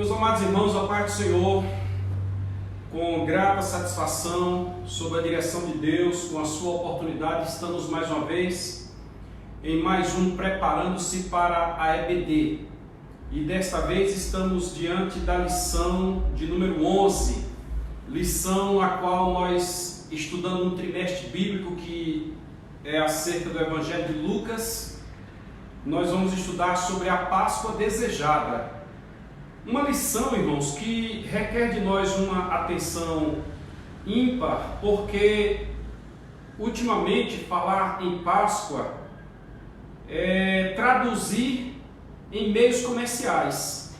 Meus amados irmãos, a paz do Senhor, com grata satisfação, sob a direção de Deus, com a sua oportunidade, estamos mais uma vez em mais um Preparando-se para a EBD. E desta vez estamos diante da lição de número 11, lição a qual nós, estudando um trimestre bíblico que é acerca do Evangelho de Lucas, nós vamos estudar sobre a Páscoa desejada. Uma lição, irmãos, que requer de nós uma atenção ímpar, porque ultimamente falar em Páscoa é traduzir em meios comerciais.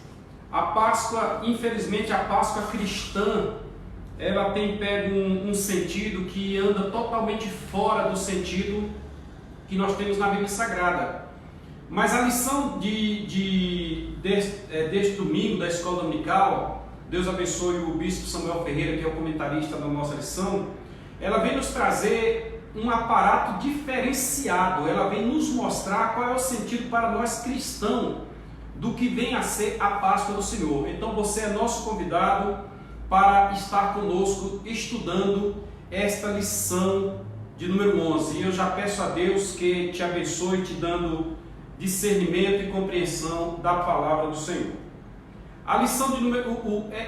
A Páscoa, infelizmente, a Páscoa cristã, ela tem pego um sentido que anda totalmente fora do sentido que nós temos na Bíblia Sagrada. Mas a lição deste domingo da Escola Dominical, Deus abençoe o Bispo Samuel Ferreira, que é o comentarista da nossa lição, ela vem nos trazer um aparato diferenciado, ela vem nos mostrar qual é o sentido para nós cristãos do que vem a ser a Páscoa do Senhor. Então você é nosso convidado para estar conosco estudando esta lição de número 11. E eu já peço a Deus que te abençoe, te dando discernimento e compreensão da palavra do Senhor. A lição de número...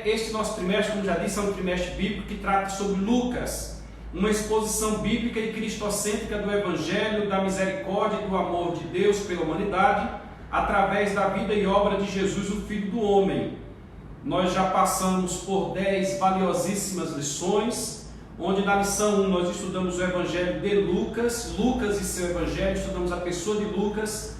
Este nosso trimestre, como já disse, é um trimestre bíblico que trata sobre Lucas, uma exposição bíblica e cristocêntrica do Evangelho, da misericórdia e do amor de Deus pela humanidade, através da vida e obra de Jesus, o Filho do Homem. Nós já passamos por 10 valiosíssimas lições, onde na lição 1 nós estudamos o Evangelho de Lucas, Lucas e seu Evangelho, estudamos a pessoa de Lucas,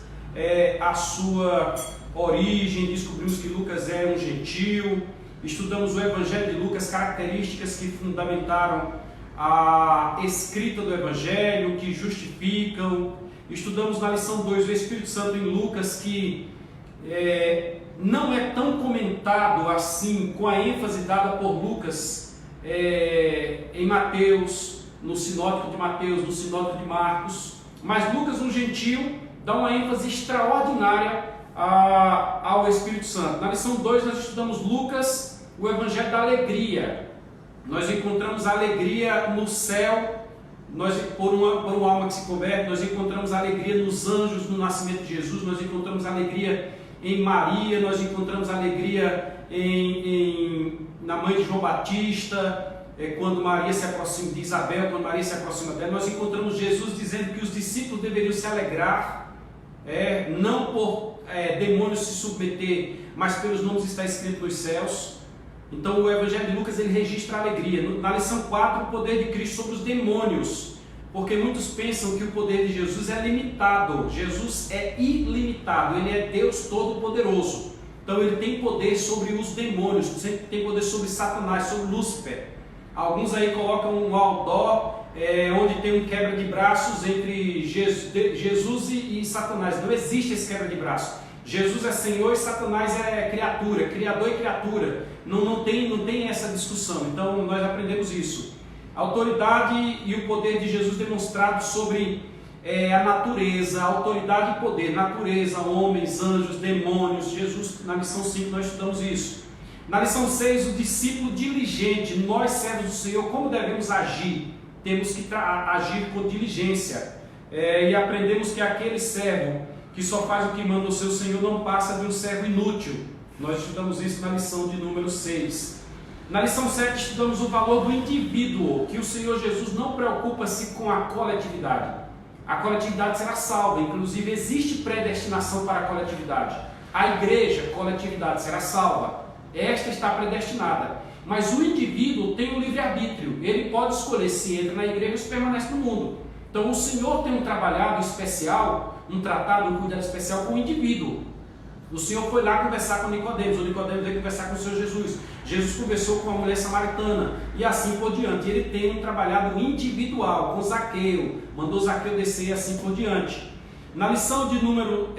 a sua origem, descobrimos que Lucas é um gentil, estudamos o Evangelho de Lucas, características que fundamentaram a escrita do Evangelho, que justificam. Estudamos na lição 2 o Espírito Santo em Lucas, que não é tão comentado assim, com a ênfase dada por Lucas em Mateus, no sinótico de Mateus, no sinótico de Marcos, mas Lucas, um gentil, dá uma ênfase extraordinária ao Espírito Santo. Na lição 2 nós estudamos Lucas, o Evangelho da alegria. Nós encontramos a alegria no céu, por uma alma que se converte, nós encontramos a alegria nos anjos, no nascimento de Jesus, nós encontramos a alegria em Maria, nós encontramos a alegria na mãe de João Batista, quando Maria se aproxima de Isabel, quando Maria se aproxima dela, nós encontramos Jesus dizendo que os discípulos deveriam se alegrar, não por demônios se submeter, mas pelos nomes está escrito nos céus. Então o Evangelho de Lucas ele registra a alegria. Na lição 4, o poder de Cristo sobre os demônios, porque muitos pensam que o poder de Jesus é limitado. Jesus é ilimitado, ele é Deus Todo-Poderoso. Então ele tem poder sobre os demônios, tem poder sobre Satanás, sobre Lúcifer. Alguns aí colocam um outdoor onde tem um quebra de braços entre Jesus e Satanás. Não existe esse quebra de braços. Jesus é Senhor e Satanás é criatura, Criador e criatura. Não tem essa discussão. Então nós aprendemos isso. A autoridade e o poder de Jesus demonstrado sobre a natureza, a autoridade e poder, natureza, homens, anjos, demônios. Jesus, na lição 5 nós estudamos isso. Na lição 6, o discípulo diligente, nós servos do Senhor, como devemos agir? Temos que agir com diligência. E aprendemos que aquele servo que só faz o que manda o seu Senhor não passa de um servo inútil. Nós estudamos isso na lição de número 6. Na lição 7 estudamos o valor do indivíduo, que o Senhor Jesus não preocupa-se com a coletividade. A coletividade será salva, inclusive existe predestinação para a coletividade. A igreja, coletividade, será salva. Esta está predestinada. Mas o indivíduo tem um livre-arbítrio. Ele pode escolher se entra na igreja ou se permanece no mundo. Então o Senhor tem um trabalhado especial, um tratado, um cuidado especial com o indivíduo. O Senhor foi lá conversar com Nicodemos, o Nicodemos veio conversar com o Senhor Jesus. Jesus conversou com a mulher samaritana e assim por diante. Ele tem um trabalhado individual com Zaqueu, mandou Zaqueu descer e assim por diante. Na lição de número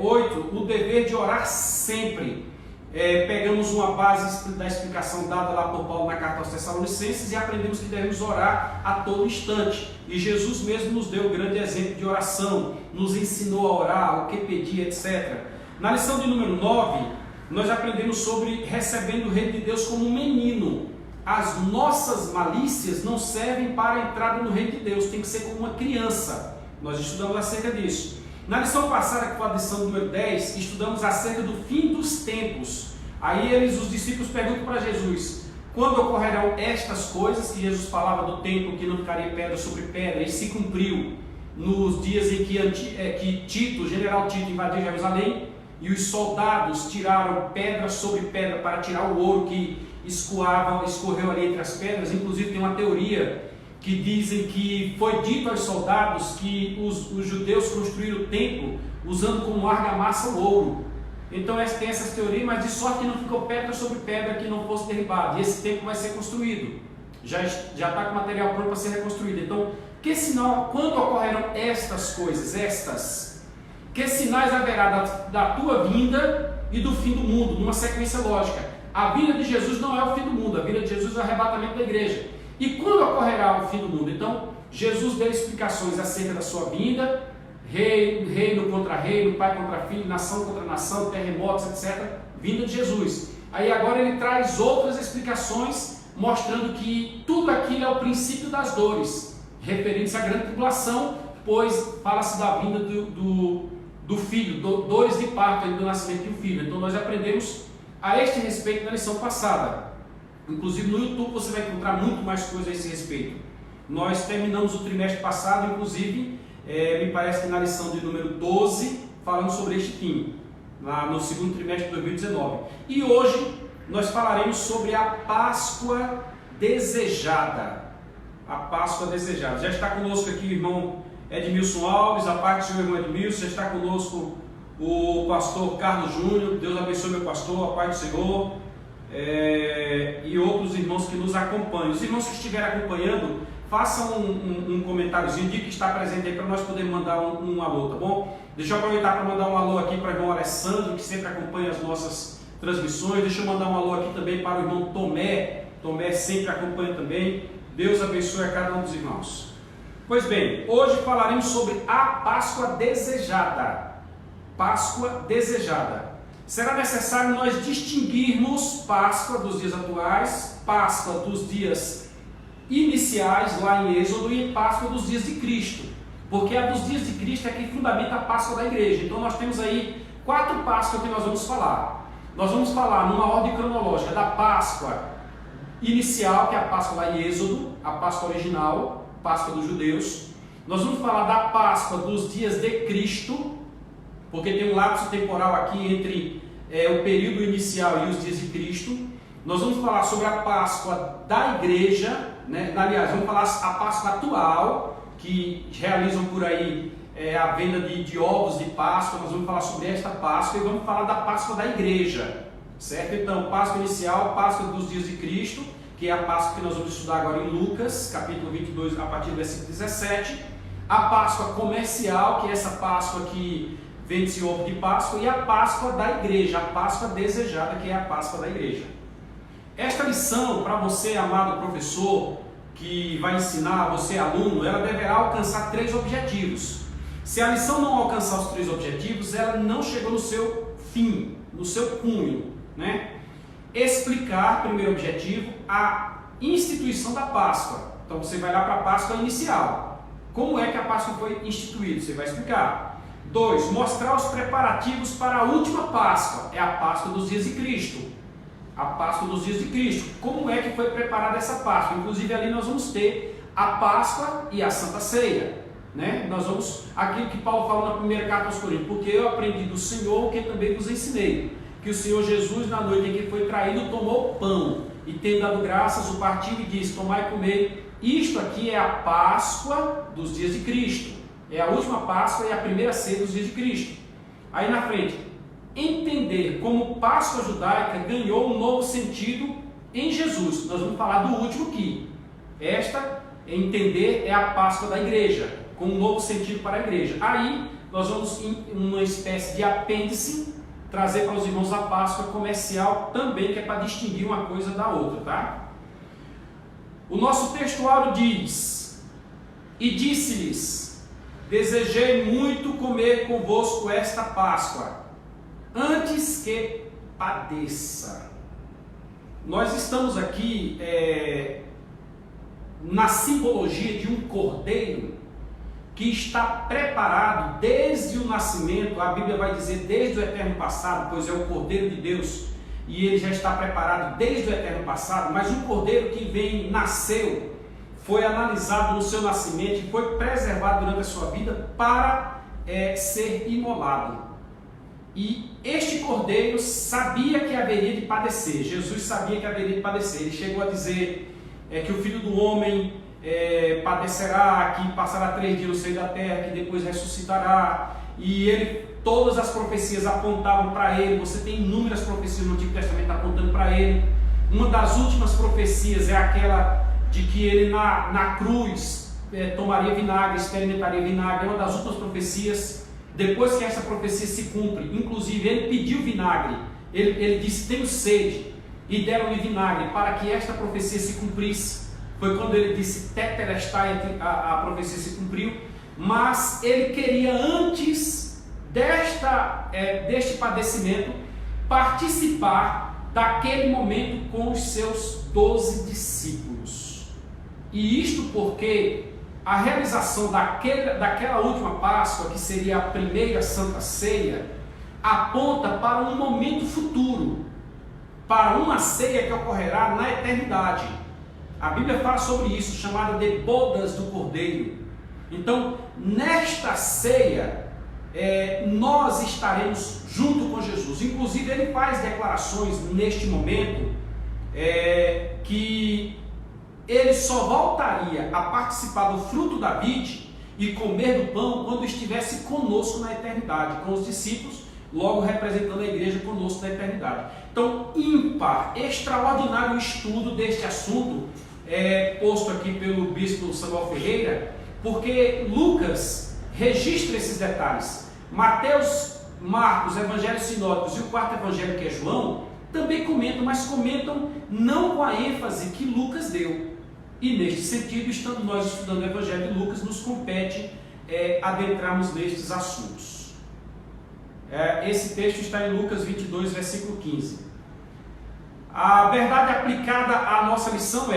8, o dever de orar sempre. Pegamos uma base da explicação dada lá por Paulo na carta aos Tessalonicenses e aprendemos que devemos orar a todo instante. E Jesus mesmo nos deu um grande exemplo de oração, nos ensinou a orar, o que pedir, etc. Na lição de número 9, nós aprendemos sobre recebendo o reino de Deus como um menino. As nossas malícias não servem para a entrada no reino de Deus, tem que ser como uma criança. Nós estudamos acerca disso. Na lição passada, que foi a lição número 10, estudamos acerca do fim dos tempos. Aí os discípulos perguntam para Jesus, quando ocorrerão estas coisas, que Jesus falava do templo que não ficaria pedra sobre pedra, e se cumpriu nos dias em que Tito, o general Tito, invadiu Jerusalém, e os soldados tiraram pedra sobre pedra para tirar o ouro que escorreu ali entre as pedras. Inclusive tem uma teoria que dizem que foi dito aos soldados que os judeus construíram o templo usando como argamassa o ouro. Então tem essas teorias, mas de sorte que não ficou pedra sobre pedra que não fosse derribado, e esse templo vai ser construído, já está com material pronto para ser reconstruído. Então, que sinal, quando ocorrerão estas coisas, que sinais haverá da tua vinda e do fim do mundo, numa sequência lógica? A vinda de Jesus não é o fim do mundo, a vinda de Jesus é o arrebatamento da igreja. E quando ocorrerá o fim do mundo? Então, Jesus deu explicações acerca da sua vinda, reino contra reino, pai contra filho, nação contra nação, terremotos, etc. Vinda de Jesus. Aí agora ele traz outras explicações, mostrando que tudo aquilo é o princípio das dores, referindo-se à grande tribulação, pois fala-se da vinda do filho, dores de parto, do nascimento de um filho. Então nós aprendemos a este respeito na lição passada. Inclusive no YouTube você vai encontrar muito mais coisas a esse respeito. Nós terminamos o trimestre passado, inclusive, me parece que na lição de número 12, falando sobre este fim, lá no segundo trimestre de 2019. E hoje nós falaremos sobre a Páscoa desejada. A Páscoa desejada. Já está conosco aqui o irmão Edmilson Alves, a parte do seu irmão Edmilson. Já está conosco o pastor Carlos Júnior. Deus abençoe meu pastor, a paz do Senhor. E outros irmãos que nos acompanham. Os irmãos que estiverem acompanhando, façam um comentáriozinho, diga que está presente aí para nós podermos mandar um alô, tá bom? Deixa eu aproveitar para mandar um alô aqui para o irmão Alessandro, que sempre acompanha as nossas transmissões. Deixa eu mandar um alô aqui também para o irmão Tomé. Tomé sempre acompanha também. Deus abençoe a cada um dos irmãos. Pois bem, hoje falaremos sobre a Páscoa desejada. Páscoa desejada. Será necessário nós distinguirmos Páscoa dos dias atuais, Páscoa dos dias iniciais lá em Êxodo e Páscoa dos dias de Cristo, porque a dos dias de Cristo é que fundamenta a Páscoa da igreja. Então nós temos aí 4 Páscoas que nós vamos falar. Nós vamos falar numa ordem cronológica da Páscoa inicial, que é a Páscoa lá em Êxodo, a Páscoa original, Páscoa dos judeus. Nós vamos falar da Páscoa dos dias de Cristo, porque tem um lapso temporal aqui entre o período inicial e os dias de Cristo. Nós vamos falar sobre a Páscoa da igreja, né? Aliás, vamos falar a Páscoa atual, que realizam por aí a venda de ovos de Páscoa. Nós vamos falar sobre esta Páscoa e vamos falar da Páscoa da igreja, certo? Então, Páscoa inicial, Páscoa dos dias de Cristo, que é a Páscoa que nós vamos estudar agora em Lucas, capítulo 22, a partir do versículo 17. A Páscoa comercial, que é essa Páscoa que vende-se ovo de Páscoa, e a Páscoa da igreja, a Páscoa desejada, que é a Páscoa da igreja. Esta lição, para você, amado professor, que vai ensinar, você aluno, ela deverá alcançar 3 objetivos. Se a lição não alcançar os 3 objetivos, ela não chegou no seu fim, no seu cunho, né? Explicar, primeiro objetivo, a instituição da Páscoa. Então você vai lá para a Páscoa inicial. Como é que a Páscoa foi instituída? Você vai explicar. 2. Mostrar os preparativos para a última Páscoa, é a Páscoa dos dias de Cristo. A Páscoa dos dias de Cristo. Como é que foi preparada essa Páscoa? Inclusive ali nós vamos ter a Páscoa e a Santa Ceia, né? Nós vamos, aquilo que Paulo falou na primeira carta aos Coríntios, porque eu aprendi do Senhor o que também vos ensinei, que o Senhor Jesus, na noite em que foi traído, tomou o pão e, tendo dado graças, o partiu e disse: tomai e comei, isto aqui é a Páscoa dos dias de Cristo. É a última Páscoa e a primeira ceia dos dias de Cristo. Aí na frente, entender como Páscoa judaica ganhou um novo sentido em Jesus. Nós vamos falar do último que. Esta, entender, é a Páscoa da igreja, com um novo sentido para a igreja. Aí nós vamos, em uma espécie de apêndice, trazer para os irmãos a Páscoa comercial também, que é para distinguir uma coisa da outra, tá? O nosso textuário diz: e disse-lhes: desejei muito comer convosco esta Páscoa, antes que padeça. Nós estamos aqui na simbologia de um cordeiro que está preparado desde o nascimento. A Bíblia vai dizer desde o eterno passado, pois é o Cordeiro de Deus, e ele já está preparado desde o eterno passado. Mas um cordeiro que nasceu, foi analisado no seu nascimento e foi preservado durante a sua vida para ser imolado. E este cordeiro sabia que haveria de padecer. Jesus sabia que haveria de padecer. Ele chegou a dizer que o Filho do Homem padecerá, que passará 3 dias no seio da terra, que depois ressuscitará. E todas as profecias apontavam para ele. Você tem inúmeras profecias no Antigo Testamento apontando para ele. Uma das últimas profecias é aquela de que ele na cruz tomaria vinagre, experimentaria vinagre. É uma das últimas profecias. Depois que essa profecia se cumpre, inclusive ele pediu vinagre. Ele disse: tenho sede, e deram-lhe vinagre para que esta profecia se cumprisse. Foi quando ele disse tetelestai, a profecia se cumpriu. Mas ele queria, antes deste padecimento, participar daquele momento com os seus 12 discípulos. E isto porque a realização daquela última Páscoa, que seria a primeira Santa Ceia, aponta para um momento futuro, para uma ceia que ocorrerá na eternidade. A Bíblia fala sobre isso, chamada de bodas do Cordeiro. Então, nesta ceia, nós estaremos junto com Jesus. Inclusive, ele faz declarações neste momento que ele só voltaria a participar do fruto da vide e comer do pão quando estivesse conosco na eternidade, com os discípulos, logo representando a igreja conosco na eternidade. Então, ímpar, extraordinário estudo deste assunto, posto aqui pelo bispo Samuel Ferreira, porque Lucas registra esses detalhes. Mateus, Marcos, Evangelhos sinóticos e o quarto evangelho, que é João, também comentam, mas comentam não com a ênfase que Lucas deu. E neste sentido, estando nós estudando o Evangelho de Lucas, nos compete adentrarmos nestes assuntos. Esse texto está em Lucas 22, versículo 15. A verdade aplicada à nossa lição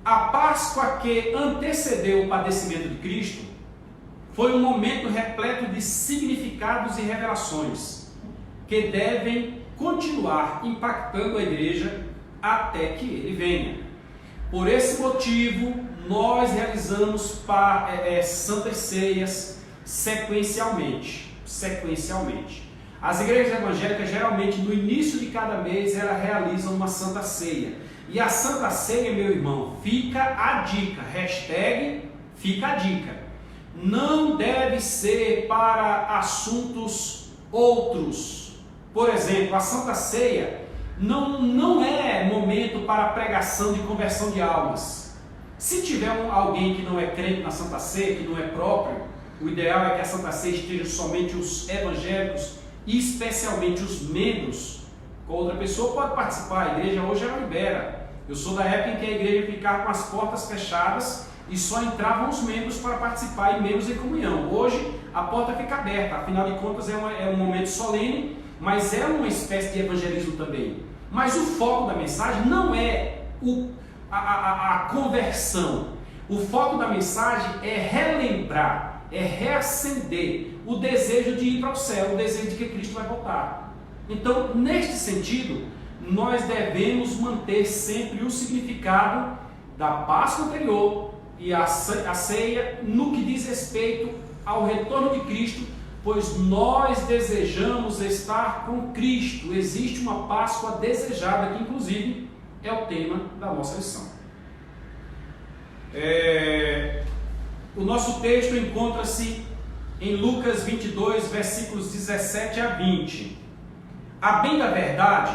a Páscoa que antecedeu o padecimento de Cristo foi um momento repleto de significados e revelações que devem continuar impactando a igreja até que ele venha. Por esse motivo, nós realizamos santas ceias sequencialmente. As igrejas evangélicas, geralmente, no início de cada mês, elas realizam uma santa ceia. E a santa ceia, meu irmão, fica a dica, fica a dica. Não deve ser para assuntos outros. Por exemplo, a santa ceia não é momento para pregação de conversão de almas. Se tiver alguém que não é crente na Santa Ceia, que não é próprio, o ideal é que a Santa Ceia esteja somente os evangélicos e especialmente os membros. Com outra pessoa pode participar, a igreja hoje ela libera. Eu sou da época em que a igreja ficava com as portas fechadas e só entravam os membros para participar e membros em comunhão. Hoje a porta fica aberta, afinal de contas é um momento solene, mas é uma espécie de evangelismo também. Mas o foco da mensagem não é a conversão. O foco da mensagem é relembrar, é reacender o desejo de ir para o céu, o desejo de que Cristo vai voltar. Então, neste sentido, nós devemos manter sempre o significado da Páscoa anterior e a ceia no que diz respeito ao retorno de Cristo, pois nós desejamos estar com Cristo. Existe uma Páscoa desejada, que inclusive é o tema da nossa lição. O nosso texto encontra-se em Lucas 22, versículos 17 a 20. A bem da verdade,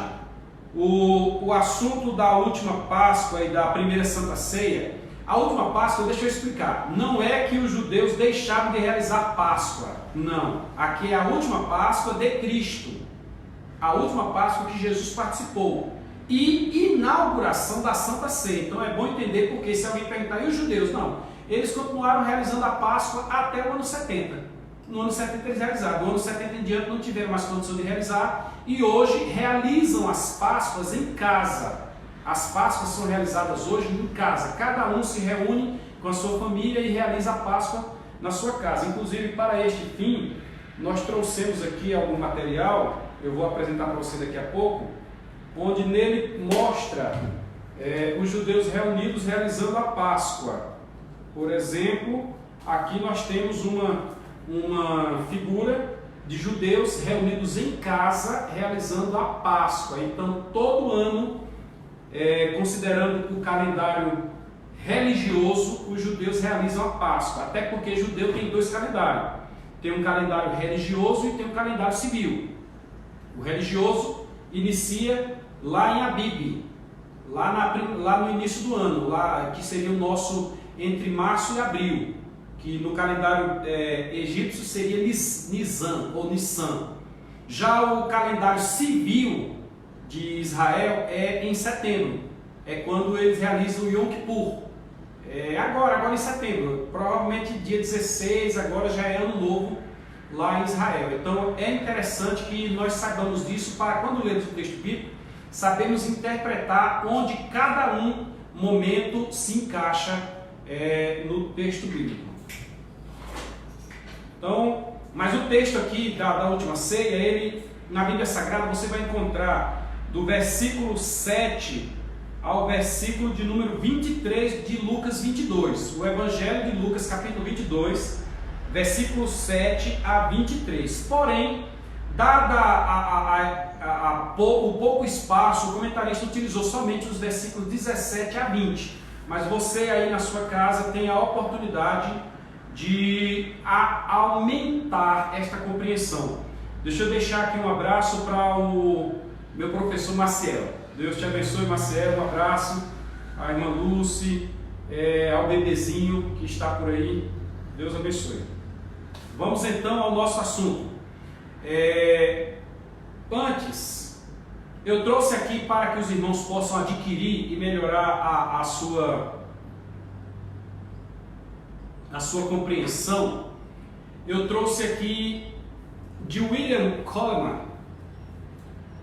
o assunto da última Páscoa e da primeira Santa Ceia, a última Páscoa, deixa eu explicar, não é que os judeus deixaram de realizar Páscoa, não. Aqui é a última Páscoa de Cristo, a última Páscoa que Jesus participou, e inauguração da Santa Ceia. Então é bom entender, porque se alguém perguntar, e os judeus? Não, eles continuaram realizando a Páscoa até o ano 70. no ano 70 eles realizaram. Do ano 70 em diante não tiveram mais condição de realizar e hoje realizam as Páscoas em casa. As Páscoas são realizadas hoje em casa. Cada um se reúne com a sua família e realiza a Páscoa na sua casa. Inclusive, para este fim, nós trouxemos aqui algum material, eu vou apresentar para você daqui a pouco, onde nele mostra os judeus reunidos realizando a Páscoa. Por exemplo, aqui nós temos uma figura de judeus reunidos em casa realizando a Páscoa. Então, todo ano, considerando o calendário religioso, os judeus realizam a Páscoa. Até porque judeu tem dois calendários. Tem um calendário religioso e tem um calendário civil. O religioso inicia lá em Abib, lá no início do ano, lá que seria o nosso entre março e abril, que no calendário egípcio seria Nisan ou Nissan. Já o calendário civil de Israel é em setembro, é quando eles realizam o Yom Kippur. Agora em setembro, provavelmente dia 16, agora já é ano novo lá em Israel. Então é interessante que nós saibamos disso para quando lemos o texto bíblico, sabemos interpretar onde cada momento se encaixa no texto bíblico. Então, mas o texto aqui da última ceia, ele na Bíblia Sagrada você vai encontrar do versículo 7 ao versículo de número 23 de Lucas 22. O Evangelho de Lucas, capítulo 22, versículo 7 a 23. Porém, dada o pouco espaço, o comentarista utilizou somente os versículos 17 a 20. Mas você aí na sua casa tem a oportunidade de aumentar esta compreensão. Deixa eu deixar aqui um abraço para o meu professor Maciel. Deus te abençoe, Maciel, um abraço. A irmã Lucy, ao bebezinho que está por aí. Deus abençoe. Vamos então ao nosso assunto. Antes, eu trouxe aqui para que os irmãos possam adquirir e melhorar a sua compreensão. Eu trouxe aqui de William Coleman,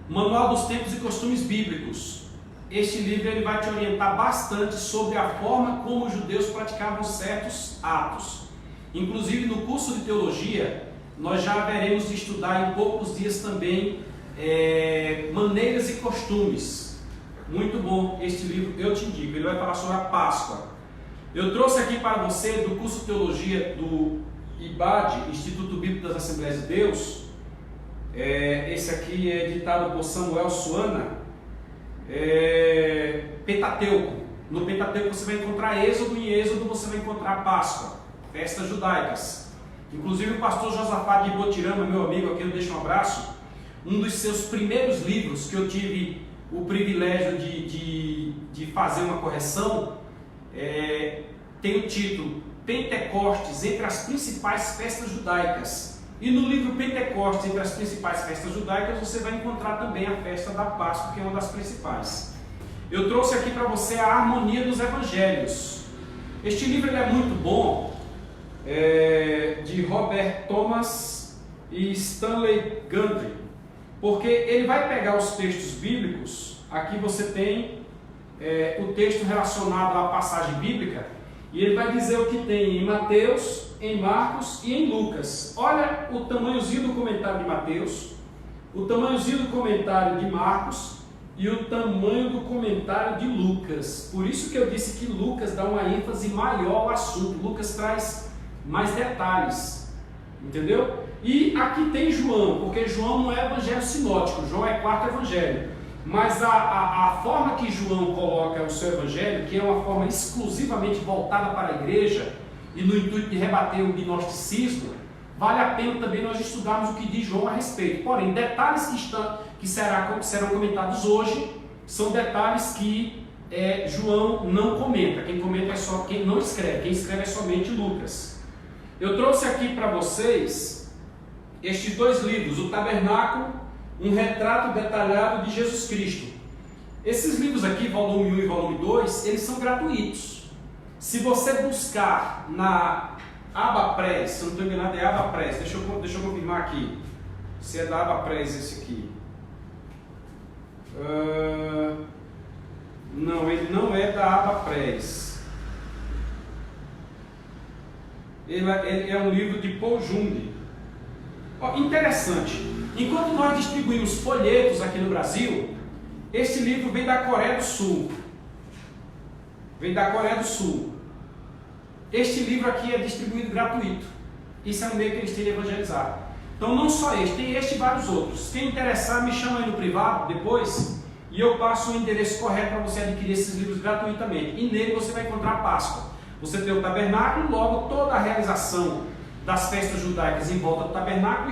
Manual dos Tempos e Costumes Bíblicos. Este livro ele vai te orientar bastante sobre a forma como os judeus praticavam certos atos. Inclusive no curso de teologia, nós já veremos de estudar em poucos dias também maneiras e costumes. Muito bom este livro, eu te indico. Ele vai falar sobre a Páscoa. Eu trouxe aqui para você do curso de teologia do IBAD, Instituto Bíblico das Assembleias de Deus. Esse aqui é editado por Samuel Suana, Pentateuco. No Pentateuco você vai encontrar Êxodo, e em Êxodo você vai encontrar Páscoa, festas judaicas. Inclusive o pastor Josafá de Botirama, meu amigo, aqui eu deixo um abraço. Um dos seus primeiros livros que eu tive o privilégio de fazer uma correção, tem o título Pentecostes entre as principais festas judaicas. E no livro Pentecostes entre as principais festas judaicas você vai encontrar também a festa da Páscoa, que é uma das principais. Eu trouxe aqui para você a Harmonia dos Evangelhos. Este livro ele é muito bom, de Robert Thomas e Stanley Gundry, porque ele vai pegar os textos bíblicos. Aqui você tem o texto relacionado à passagem bíblica, e ele vai dizer o que tem em Mateus, em Marcos e em Lucas. Olha o tamanhozinho do comentário de Mateus, o tamanhozinho do comentário de Marcos e o tamanho do comentário de Lucas. Por isso que eu disse que Lucas dá uma ênfase maior ao assunto. Lucas traz mais detalhes, entendeu? E aqui tem João, porque João não é evangelho sinótico, João é quarto evangelho. Mas a forma que João coloca o seu evangelho, que é uma forma exclusivamente voltada para a igreja, e no intuito de rebater o gnosticismo, vale a pena também nós estudarmos o que diz João a respeito. Porém, detalhes que serão comentados hoje, são detalhes que João não comenta. Quem comenta é só quem não escreve, quem escreve é somente Lucas. Eu trouxe aqui para vocês estes dois livros, o Tabernáculo, um retrato detalhado de Jesus Cristo. Esses livros aqui, volume 1 e volume 2, eles são gratuitos. Se você buscar na Abapress, se eu não estou enganado, é Abapress. Deixa eu confirmar aqui. Se é da Abapress esse aqui. Não, ele não é da Abapress. Ele é um livro de Paul Jung. Interessante. Enquanto nós distribuímos folhetos aqui no Brasil, esse livro vem da Coreia do Sul. Vem da Coreia do Sul. Este livro aqui é distribuído gratuito. Isso é um meio que eles têm de evangelizar. Então não só este, tem este e vários outros. Quem interessar, me chama aí no privado depois e eu passo o endereço correto para você adquirir esses livros gratuitamente. E nele você vai encontrar a Páscoa. Você tem o tabernáculo, logo toda a realização das festas judaicas em volta do tabernáculo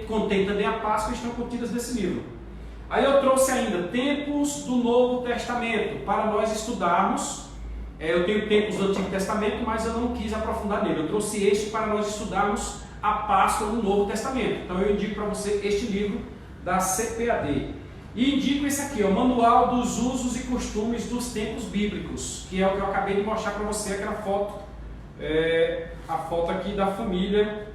contém também a Páscoa e estão contidas nesse livro. Aí eu trouxe ainda tempos do Novo Testamento para nós estudarmos. Eu tenho tempos do Antigo Testamento, mas eu não quis aprofundar nele. Eu trouxe este para nós estudarmos a Páscoa no Novo Testamento. Então eu indico para você este livro da CPAD. E indico esse aqui, o Manual dos Usos e Costumes dos Tempos Bíblicos, que é o que eu acabei de mostrar para você, aquela foto, a foto aqui da família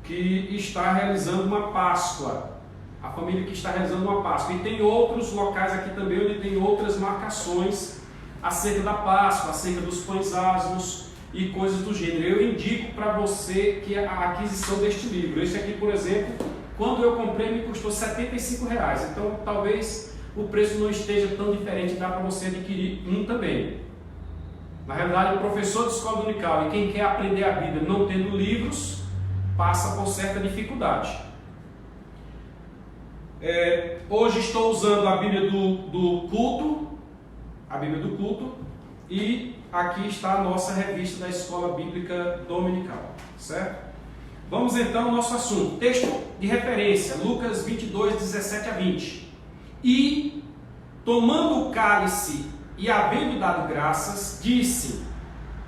que está realizando uma Páscoa. A família que está realizando uma Páscoa. E tem outros locais aqui também onde tem outras marcações acerca da Páscoa, acerca dos pães asmos e coisas do gênero. Eu indico para você que a aquisição deste livro. Este aqui, por exemplo, quando eu comprei me custou R$ 75. Então talvez o preço não esteja tão diferente, dá para você adquirir um também. Na realidade, o professor de escola dominical e quem quer aprender a Bíblia não tendo livros, passa por certa dificuldade. Hoje estou usando a Bíblia do culto, e aqui está a nossa revista da Escola Bíblica Dominical, certo? Vamos então ao nosso assunto. Texto de referência, Lucas 22, 17 a 20. E, tomando o cálice e havendo dado graças, disse: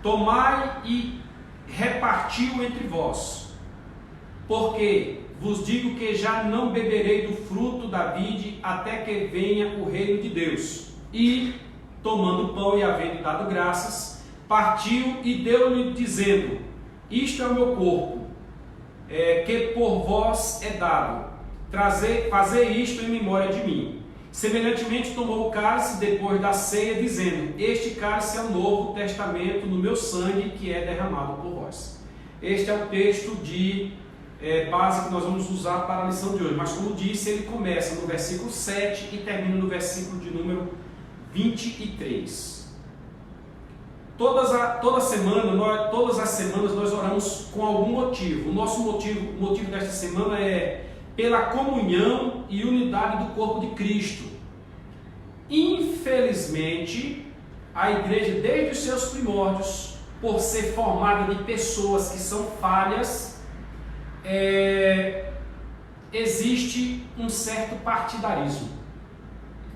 tomai e repartiu entre vós, porque vos digo que já não beberei do fruto da vide até que venha o reino de Deus. E, tomando o pão e havendo dado graças, partiu e deu-lhe, dizendo: isto é o meu corpo, que por vós é dado. Fazei isto em memória de mim. Semelhantemente tomou o cálice depois da ceia, dizendo: este cálice é o novo testamento no meu sangue, que é derramado por vós. Este é o texto de base que nós vamos usar para a lição de hoje. Mas como disse, ele começa no versículo 7 e termina no versículo de número 23. Todas as semanas nós oramos com algum motivo. O nosso motivo desta semana é pela comunhão e unidade do corpo de Cristo. Infelizmente, a igreja, desde os seus primórdios, por ser formada de pessoas que são falhas, existe um certo partidarismo.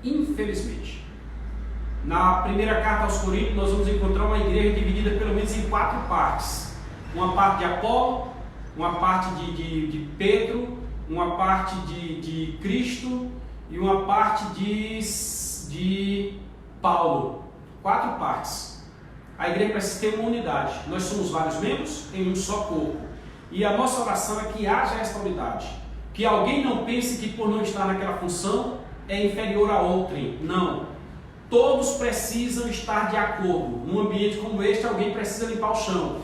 Infelizmente. Na primeira carta aos Coríntios, nós vamos encontrar uma igreja dividida pelo menos em 4 partes. Uma parte de Apolo, uma parte de Pedro, uma parte de Cristo e uma parte de Paulo. 4 partes. A igreja precisa ter uma unidade. Nós somos vários membros em um só corpo. E a nossa oração é que haja esta unidade. Que alguém não pense que por não estar naquela função é inferior a outrem. Não. Todos precisam estar de acordo. Num ambiente como este, alguém precisa limpar o chão.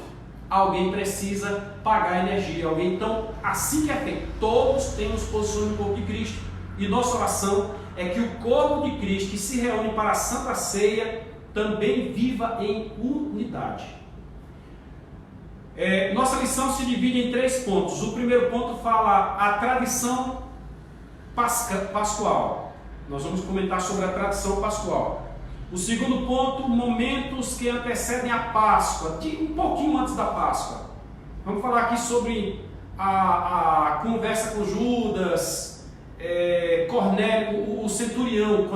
Alguém precisa pagar a energia. Então, assim que é feito, todos temos posições no corpo de Cristo. E nossa oração é que o corpo de Cristo, que se reúne para a Santa Ceia, também viva em unidade. Nossa lição se divide em 3 pontos. O primeiro ponto fala a tradição pascual. Nós vamos comentar sobre a tradição pascual. O segundo ponto, momentos que antecedem a Páscoa, um pouquinho antes da Páscoa. Vamos falar aqui sobre a conversa com Judas, Cornélio, o centurião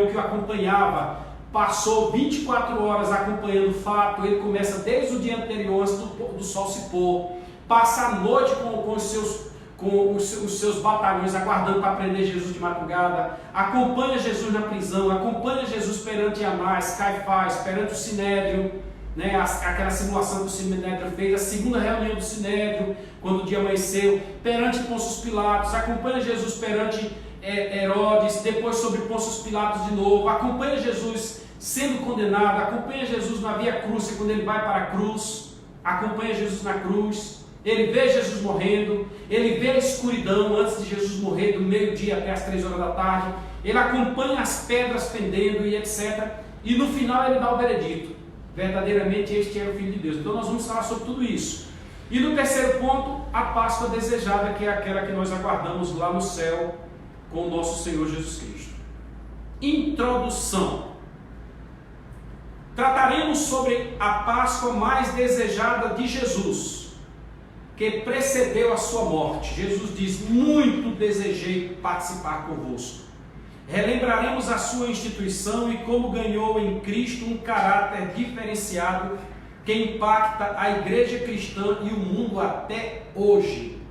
que o acompanhava, passou 24 horas acompanhando o fato. Ele começa desde o dia anterior, antes do sol se pôr, passa a noite com os seus batalhões aguardando para prender Jesus de madrugada, acompanha Jesus na prisão, acompanha Jesus perante Anás, Caifás, perante o Sinédrio, né, aquela simulação que o Sinédrio fez, a segunda reunião do Sinédrio, quando o dia amanheceu, perante Pôncio Pilatos, acompanha Jesus perante Herodes, depois sobre Pôncio Pilatos de novo, acompanha Jesus sendo condenado, acompanha Jesus na Via Crucis, quando ele vai para a cruz, acompanha Jesus na cruz, ele vê Jesus morrendo, ele vê a escuridão antes de Jesus morrer, do meio-dia até as 3 horas da tarde, ele acompanha as pedras pendendo e etc. E no final ele dá o veredito: verdadeiramente este era o Filho de Deus. Então nós vamos falar sobre tudo isso. E no terceiro ponto, a Páscoa desejada, que é aquela que nós aguardamos lá no céu com o nosso Senhor Jesus Cristo. Introdução. Trataremos sobre a Páscoa mais desejada de Jesus, que precedeu a sua morte. Jesus diz: muito desejei participar convosco. Relembraremos a sua instituição e como ganhou em Cristo um caráter diferenciado que impacta a igreja cristã e o mundo até hoje.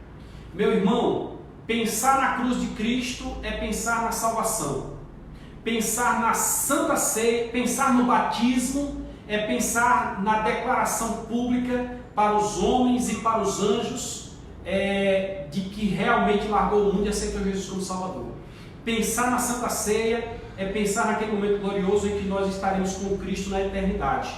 Meu irmão, pensar na cruz de Cristo é pensar na salvação. Pensar na Santa Ceia, pensar no batismo, é pensar na declaração pública para os homens e para os anjos de que realmente largou o mundo e aceitou Jesus como Salvador. Pensar na Santa Ceia é pensar naquele momento glorioso em que nós estaremos com Cristo na eternidade.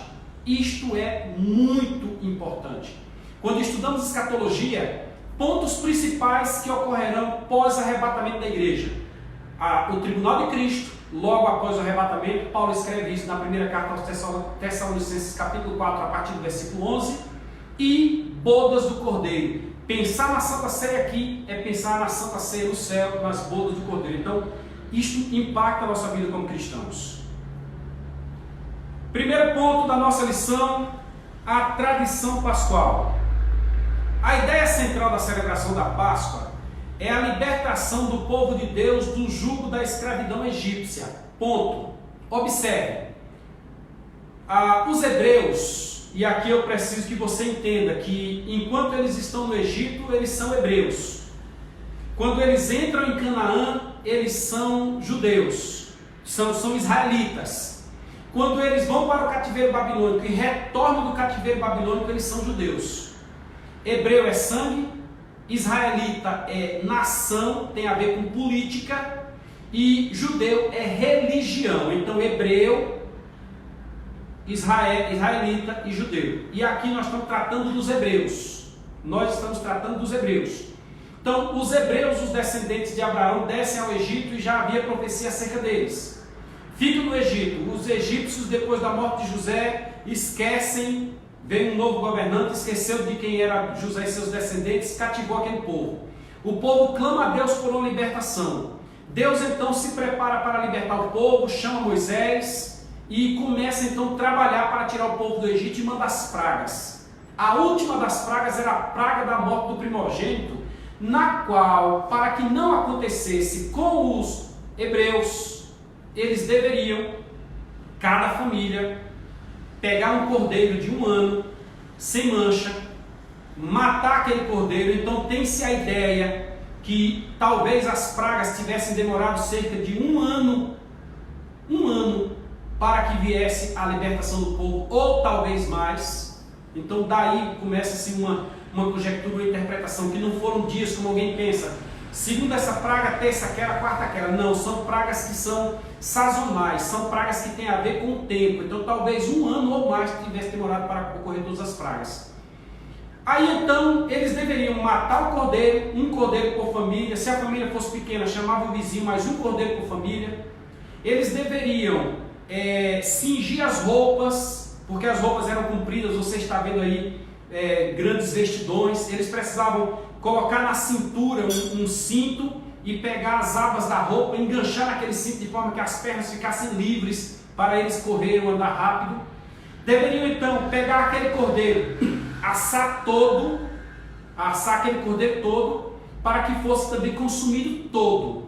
Isto é muito importante. Quando estudamos escatologia, pontos principais que ocorrerão pós-arrebatamento da igreja. O tribunal de Cristo, logo após o arrebatamento, Paulo escreve isso na primeira carta aos Tessalonicenses, capítulo 4, a partir do versículo 11, e bodas do Cordeiro. Pensar na Santa Ceia aqui é pensar na Santa Ceia no céu, nas bodas do Cordeiro. Então, isto impacta a nossa vida como cristãos. Primeiro ponto da nossa lição, a tradição pascual. A ideia central da celebração da Páscoa é a libertação do povo de Deus do jugo da escravidão egípcia. Ponto. Observe. Os hebreus, e aqui eu preciso que você entenda que enquanto eles estão no Egito, eles são hebreus. Quando eles entram em Canaã, eles são judeus, são israelitas. Quando eles vão para o cativeiro babilônico e retornam do cativeiro babilônico, eles são judeus. Hebreu é sangue, israelita é nação, tem a ver com política, e judeu é religião. Então, hebreu, israelita e judeu. E aqui nós estamos tratando dos hebreus. Nós estamos tratando dos hebreus. Então, os hebreus, os descendentes de Abraão, descem ao Egito e já havia profecia acerca deles. Ficam no Egito. Os egípcios, depois da morte de José, esquecem, vem um novo governante, esqueceu de quem era José e seus descendentes, cativou aquele povo. O povo clama a Deus por uma libertação. Deus então se prepara para libertar o povo, chama Moisés e começa então a trabalhar para tirar o povo do Egito e manda as pragas. A última das pragas era a praga da morte do primogênito, na qual, para que não acontecesse com os hebreus, eles deveriam, cada família, pegar um cordeiro de 1 ano, sem mancha, matar aquele cordeiro. Então tem-se a ideia que talvez as pragas tivessem demorado cerca de 1 ano, para que viesse a libertação do povo, ou talvez mais. Então daí começa-se uma conjectura, uma interpretação, que não foram dias como alguém pensa, segunda essa praga, terça aquela, quarta aquela. Não, são pragas que são sazonais, são pragas que têm a ver com o tempo. Então talvez 1 ano ou mais tivesse demorado para ocorrer todas as pragas. Aí então eles deveriam matar o cordeiro, um cordeiro por família. Se a família fosse pequena, chamava o vizinho, mais um cordeiro por família. Eles deveriam cingir as roupas, porque as roupas eram compridas, você está vendo aí grandes vestidões. Eles precisavam colocar na cintura um cinto e pegar as abas da roupa, enganchar naquele cinto de forma que as pernas ficassem livres para eles correrem ou andar rápido. Deveriam então pegar aquele cordeiro, assar aquele cordeiro todo, para que fosse também consumido todo.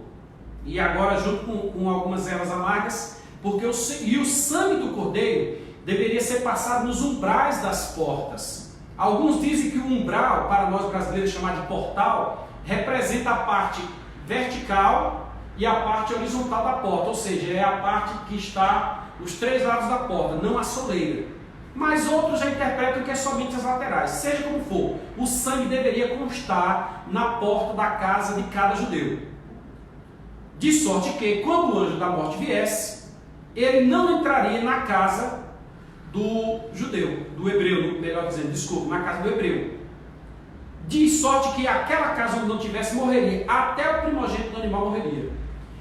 E agora junto com algumas ervas amargas, porque o sangue do cordeiro deveria ser passado nos umbrais das portas. Alguns dizem que o umbral, para nós brasileiros chamar de portal, representa a parte vertical e a parte horizontal da porta, ou seja, é a parte que está os 3 lados da porta, não a soleira. mas outros já interpretam que é somente as laterais. Seja como for, o sangue deveria constar na porta da casa de cada judeu. De sorte que, quando o anjo da morte viesse, ele não entraria na casa do judeu, do hebreu, melhor dizendo, desculpa, na casa do hebreu. De sorte que aquela casa onde não tivesse morreria, até o primogênito do animal morreria.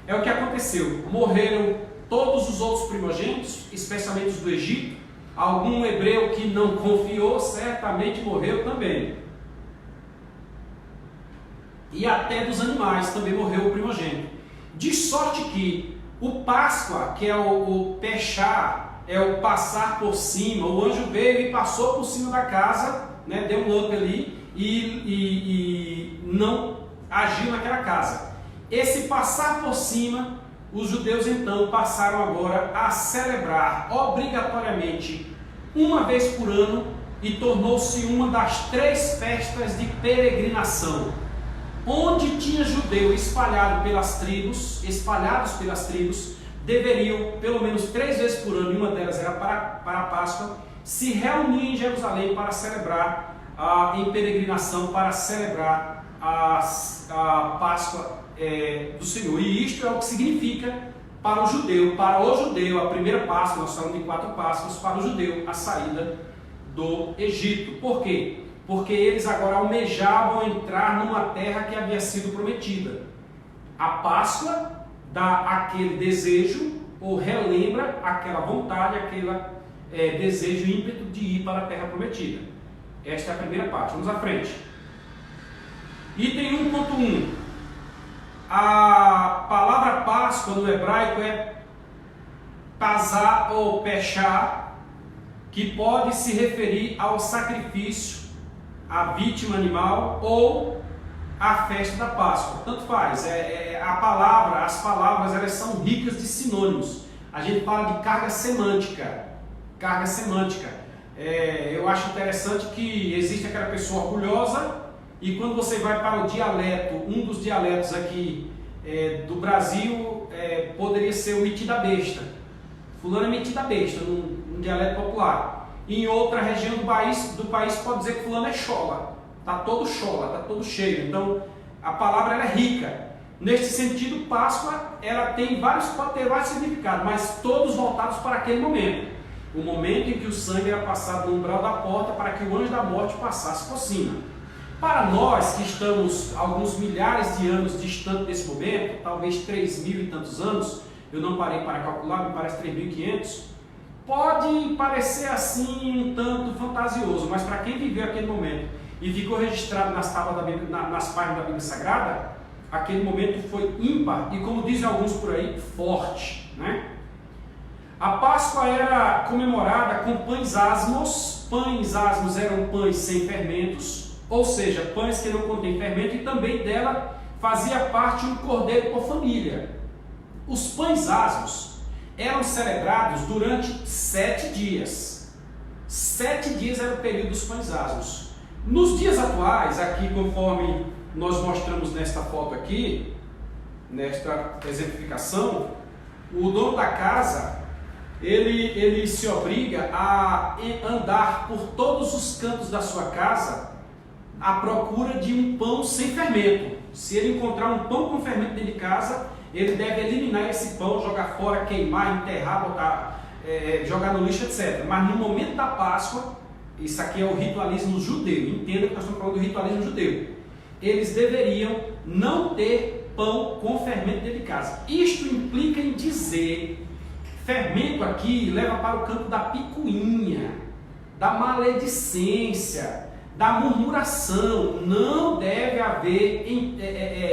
É o que aconteceu. Morreram todos os outros primogênitos, especialmente os do Egito. Algum hebreu que não confiou certamente morreu também. E até dos animais também morreu o primogênito. De sorte que o Páscoa, que é o pechar, é o passar por cima, o anjo veio e passou por cima da casa, né, deu um up ali e não agiu naquela casa. Esse passar por cima, os judeus então passaram agora a celebrar obrigatoriamente uma vez por ano e tornou-se uma das 3 festas de peregrinação, onde tinha judeu espalhados pelas tribos, deveriam, pelo menos 3 vezes por ano, e uma delas era para a Páscoa, se reunir em Jerusalém para celebrar, em peregrinação, para celebrar a Páscoa do Senhor. E isto é o que significa para o judeu, a primeira Páscoa, nós falamos de 4 Páscoas, para o judeu, a saída do Egito. Por quê? Porque eles agora almejavam entrar numa terra que havia sido prometida. A Páscoa dá aquele desejo, ou relembra aquela vontade, aquele desejo, ímpeto de ir para a terra prometida. Esta é a primeira parte. Vamos à frente. Item 1.1. A palavra Páscoa no hebraico é pazar ou pechar, que pode se referir ao sacrifício, à vítima animal ou à festa da Páscoa. Tanto faz. As palavras elas são ricas de sinônimos. A gente fala de carga semântica. Eu acho interessante que existe aquela pessoa orgulhosa. E quando você vai para o dialeto, um dos dialetos aqui do Brasil poderia ser o metida besta. Fulano é metida besta, num dialeto popular. E em outra região do país pode dizer que fulano é chola. Está todo cheio. Então a palavra ela é rica. Neste sentido, Páscoa ela pode ter vários significados, mas todos voltados para aquele momento. O momento em que o sangue era passado no umbral da porta para que o anjo da morte passasse por cima. Para nós que estamos alguns milhares de anos distante desse momento, talvez 3.000 e tantos anos, eu não parei para calcular, me parece 3.500, pode parecer assim um tanto fantasioso, mas para quem viveu aquele momento e ficou registrado nas páginas da Bíblia Sagrada, aquele momento foi ímpar e, como dizem alguns por aí, forte, né? A Páscoa era comemorada com pães asmos. Pães asmos eram pães sem fermentos, ou seja, pães que não contêm fermento, e também dela fazia parte um cordeiro por família. Os pães asmos eram celebrados durante 7 dias. 7 dias era o período dos pães asmos. Nos dias atuais, aqui conforme nós mostramos nesta foto aqui, nesta exemplificação, o dono da casa, ele se obriga a andar por todos os cantos da sua casa à procura de um pão sem fermento. Se ele encontrar um pão com fermento dentro de casa, ele deve eliminar esse pão, jogar fora, queimar, enterrar, botar, jogar no lixo, etc. Mas no momento da Páscoa, isso aqui é o ritualismo judeu, entenda que nós estamos falando do ritualismo judeu, eles deveriam não ter pão com fermento dentro de casa. Isto implica em dizer, fermento aqui leva para o campo da picuinha, da maledicência, da murmuração. Não deve haver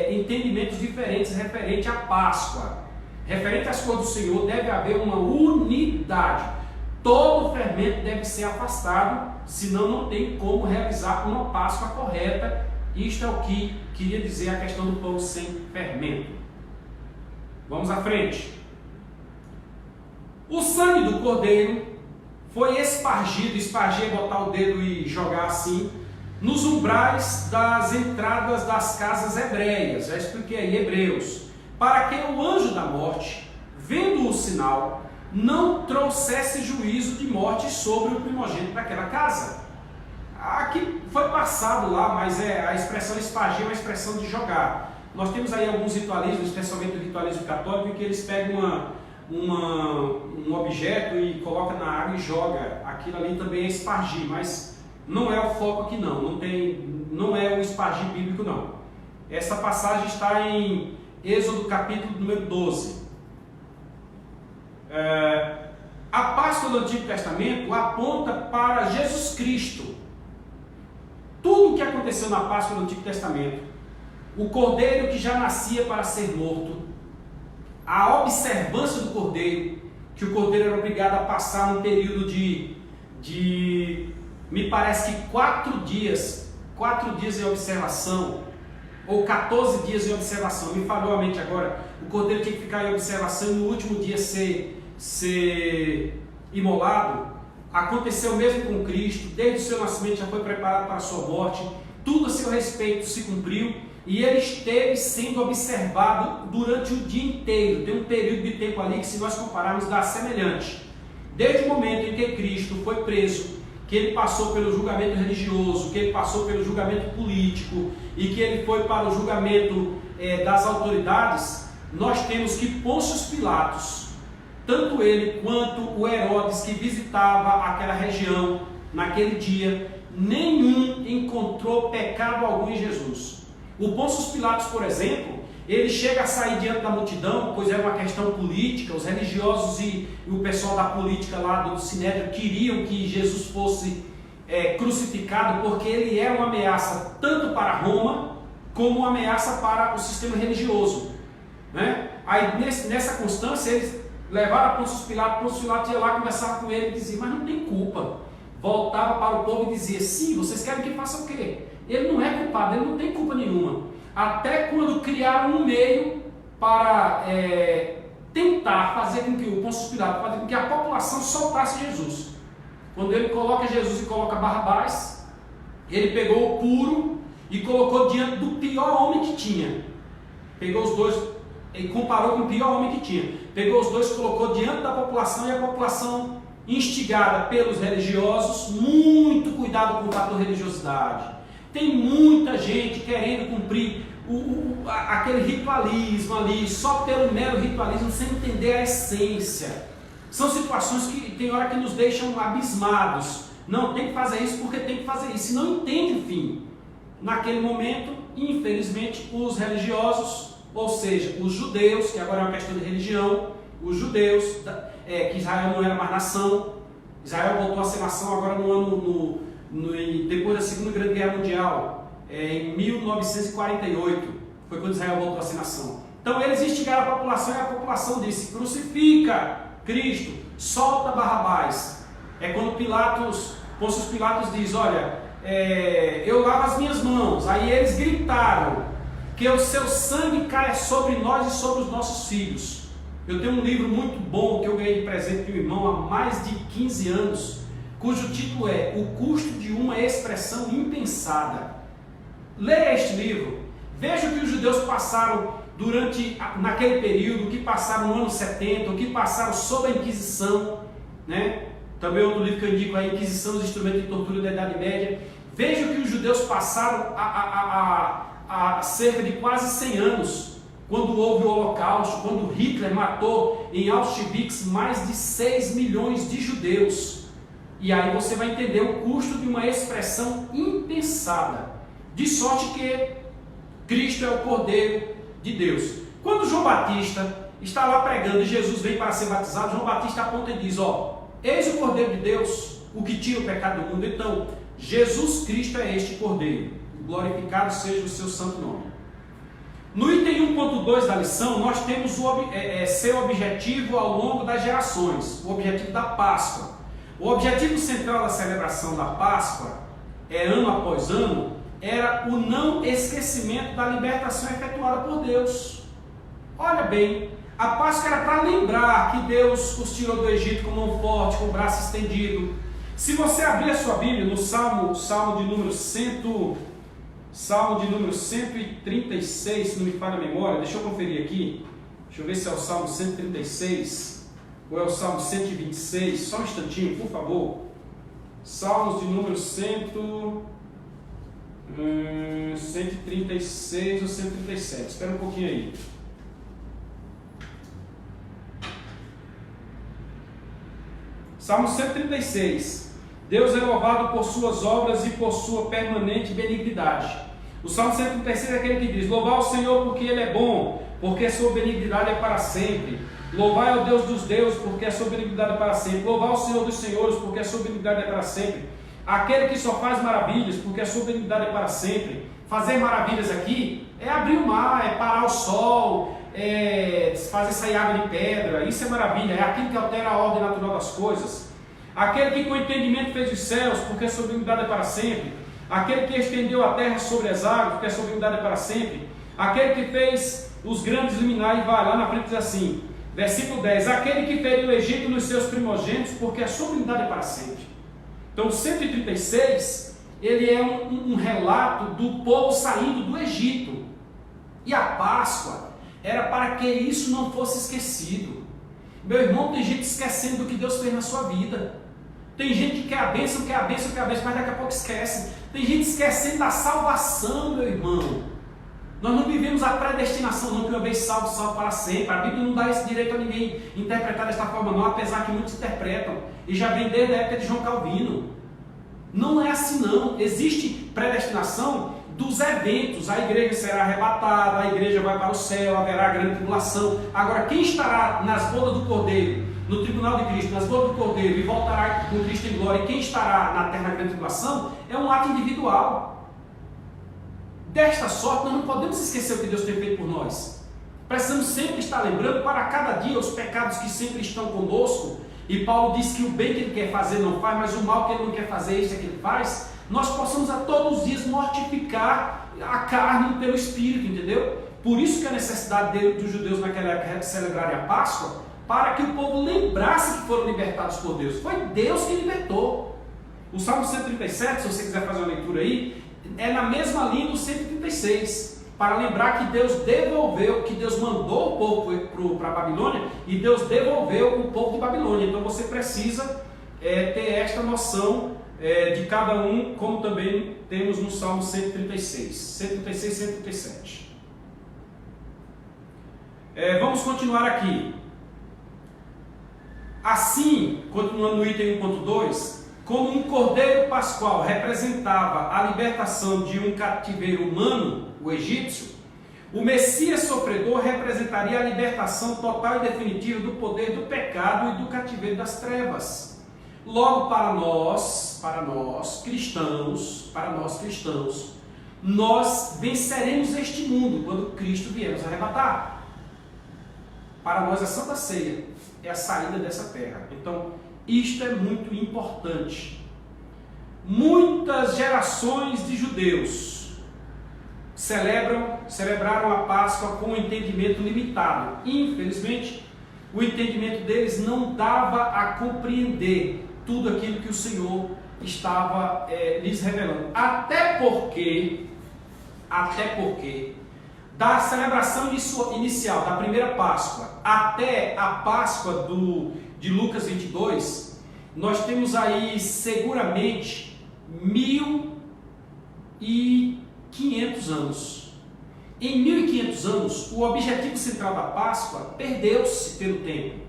entendimentos diferentes referente à Páscoa. Referente às coisas do Senhor, deve haver uma unidade. Todo fermento deve ser afastado, senão não tem como realizar uma Páscoa correta. Isto é o que queria dizer a questão do pão sem fermento. Vamos à frente. O sangue do cordeiro foi espargido, espargir é botar o dedo e jogar assim, nos umbrais das entradas das casas hebreias, já expliquei aí, Hebreus, para que o anjo da morte, vendo o sinal, não trouxesse juízo de morte sobre o primogênito daquela casa. Aqui foi passado lá, mas a expressão espargir é uma expressão de jogar. Nós temos aí alguns ritualismos, especialmente o ritualismo católico, em que eles pegam um objeto e colocam na água e joga. Aquilo ali também é espargir, mas não é o foco aqui não é o espargir bíblico não. Essa passagem está em Êxodo capítulo número 12. A Páscoa do Antigo Testamento aponta para Jesus Cristo. Tudo o que aconteceu na Páscoa do Antigo Testamento, o cordeiro que já nascia para ser morto, a observância do cordeiro, que o cordeiro era obrigado a passar um período me parece que 4 dias em observação, ou 14 dias em observação, me falhou a mente agora. O cordeiro tinha que ficar em observação e no último dia ser imolado. Aconteceu mesmo com Cristo, desde o seu nascimento já foi preparado para a sua morte, tudo a seu respeito se cumpriu e ele esteve sendo observado durante o dia inteiro. Tem um período de tempo ali que, se nós compararmos, dá semelhante. Desde o momento em que Cristo foi preso, que ele passou pelo julgamento religioso, que ele passou pelo julgamento político e que ele foi para o julgamento das autoridades, nós temos que Pôncio Pilatos, tanto ele quanto o Herodes que visitava aquela região naquele dia, nenhum encontrou pecado algum em Jesus. O Pôncio Pilatos, por exemplo, ele chega a sair diante da multidão, pois era uma questão política. Os religiosos e o pessoal da política lá do Sinédrio queriam que Jesus fosse crucificado, porque ele era uma ameaça tanto para Roma como uma ameaça para o sistema religioso, né? Aí nessa constância eles levaram a Pôncio Pilatos ia lá, conversava com ele e dizia, mas não tem culpa. Voltava para o povo e dizia, sim, vocês querem que faça o quê? Ele não é culpado, ele não tem culpa nenhuma. Até quando criaram um meio para tentar fazer com que o Pôncio Pilatos, fazer com que a população soltasse Jesus. Quando ele coloca Jesus e coloca Barrabás, ele pegou o puro e colocou diante do pior homem que tinha. Pegou os dois, ele comparou com o pior homem que tinha. Pegou os dois, colocou diante da população, e a população, instigada pelos religiosos, muito cuidado com o fator religiosidade. Tem muita gente querendo cumprir aquele ritualismo ali, só pelo mero ritualismo, sem entender a essência. São situações que tem hora que nos deixam abismados. Não, tem que fazer isso porque tem que fazer isso. E não entende o fim. Naquele momento, infelizmente, os religiosos, ou seja, os judeus, que agora é uma questão de religião, os judeus, que Israel não era mais nação, Israel voltou a ser nação agora depois da Segunda Grande Guerra Mundial, em 1948, foi quando Israel voltou a ser nação. Então eles instigaram a população e a população disse, crucifica Cristo, solta Barrabás. É quando Pôncio Pilatos diz, olha, eu lavo as minhas mãos. Aí eles gritaram, que o seu sangue caia sobre nós e sobre os nossos filhos. Eu tenho um livro muito bom que eu ganhei de presente de um irmão há mais de 15 anos, cujo título é O Custo de uma Expressão Impensada. Leia este livro, veja o que os judeus passaram naquele período, o que passaram no ano 70, o que passaram sob a Inquisição, né? Também outro livro que eu indico, a Inquisição, os instrumentos de tortura da Idade Média. Veja o que os judeus passaram há cerca de quase 100 anos, quando houve o Holocausto, quando Hitler matou em Auschwitz mais de 6 milhões de judeus. E aí você vai entender o custo de uma expressão impensada. De sorte que Cristo é o Cordeiro de Deus. Quando João Batista está lá pregando e Jesus vem para ser batizado, João Batista aponta e diz, eis o Cordeiro de Deus, o que tira o pecado do mundo. Então, Jesus Cristo é este Cordeiro. Glorificado seja o seu santo nome. No item 1.2 da lição, nós temos seu objetivo ao longo das gerações, o objetivo da Páscoa. O objetivo central da celebração da Páscoa, ano após ano, era o não esquecimento da libertação efetuada por Deus. Olha bem, a Páscoa era para lembrar que Deus os tirou do Egito com mão forte, com o braço estendido. Se você abrir a sua Bíblia no Salmo de número 136, se não me falha a memória, deixa eu conferir aqui, deixa eu ver se é o Salmo 136. ou é o Salmo 126? Só um instantinho, por favor. Salmos de número 136 ou 137. Espera um pouquinho aí. Salmo 136. Deus é louvado por suas obras e por sua permanente benignidade. O Salmo 136 é aquele que diz: louvar o Senhor porque Ele é bom, porque a sua benignidade é para sempre. Louvai ao Deus dos deuses, porque a sua benignidade é para sempre. Louvar o Senhor dos senhores, porque a sua benignidade é para sempre. Aquele que só faz maravilhas, porque a sua benignidade é para sempre. Fazer maravilhas aqui é abrir o mar, é parar o sol, é fazer sair água de pedra. Isso é maravilha, é aquilo que altera a ordem natural das coisas. Aquele que com entendimento fez os céus, porque a sua benignidade é para sempre. Aquele que estendeu a terra sobre as águas, porque a sua benignidade é para sempre. Aquele que fez os grandes luminares, e vai lá na frente diz assim, versículo 10, aquele que feriu o Egito nos seus primogênitos, porque a sua benignidade é para sempre. Então o 136, ele é um relato do povo saindo do Egito. E a Páscoa era para que isso não fosse esquecido. Meu irmão, tem gente esquecendo do que Deus fez na sua vida. Tem gente que quer a bênção, mas daqui a pouco esquece. Tem gente esquecendo da salvação, meu irmão. Nós não vivemos a predestinação, não, que uma vez salvo, salvo para sempre. A Bíblia não dá esse direito a ninguém interpretar desta forma, não, apesar que muitos interpretam. E já vem desde a época de João Calvino. Não é assim, não. Existe predestinação dos eventos. A igreja será arrebatada, a igreja vai para o céu, haverá grande tribulação. Agora, quem estará nas bodas do Cordeiro, no tribunal de Cristo, nas bodas do Cordeiro, e voltará com Cristo em glória, e quem estará na terra na grande tribulação, é um ato individual. Desta sorte, nós não podemos esquecer o que Deus tem feito por nós. Precisamos sempre estar lembrando para cada dia os pecados que sempre estão conosco. E Paulo diz que o bem que ele quer fazer não faz, mas o mal que ele não quer fazer, isso é que ele faz. Nós possamos a todos os dias mortificar a carne pelo Espírito, entendeu? Por isso que a necessidade dos judeus naquela época de celebrarem a Páscoa, para que o povo lembrasse que foram libertados por Deus. Foi Deus que libertou. O Salmo 137, se você quiser fazer uma leitura aí, é na mesma linha do 136, para lembrar que Deus devolveu, que Deus mandou o povo para a Babilônia, e Deus devolveu o povo de Babilônia. Então você precisa ter esta noção de cada um, como também temos no Salmo 136, 136 e 137. Vamos continuar aqui. Assim, continuando no item 1.2, como um cordeiro pascual representava a libertação de um cativeiro humano, o egípcio, o Messias sofredor representaria a libertação total e definitiva do poder do pecado e do cativeiro das trevas. Logo, para nós cristãos, nós venceremos este mundo quando Cristo vier nos arrebatar. Para nós a Santa Ceia é a saída dessa terra. Então, isto é muito importante. Muitas gerações de judeus celebraram a Páscoa com um entendimento limitado. Infelizmente, o entendimento deles não dava a compreender tudo aquilo que o Senhor estava lhes revelando. Até porque da celebração inicial, da primeira Páscoa, até a Páscoa de Lucas 22, nós temos aí seguramente 1.500 anos. Em 1.500 anos, o objetivo central da Páscoa perdeu-se pelo tempo.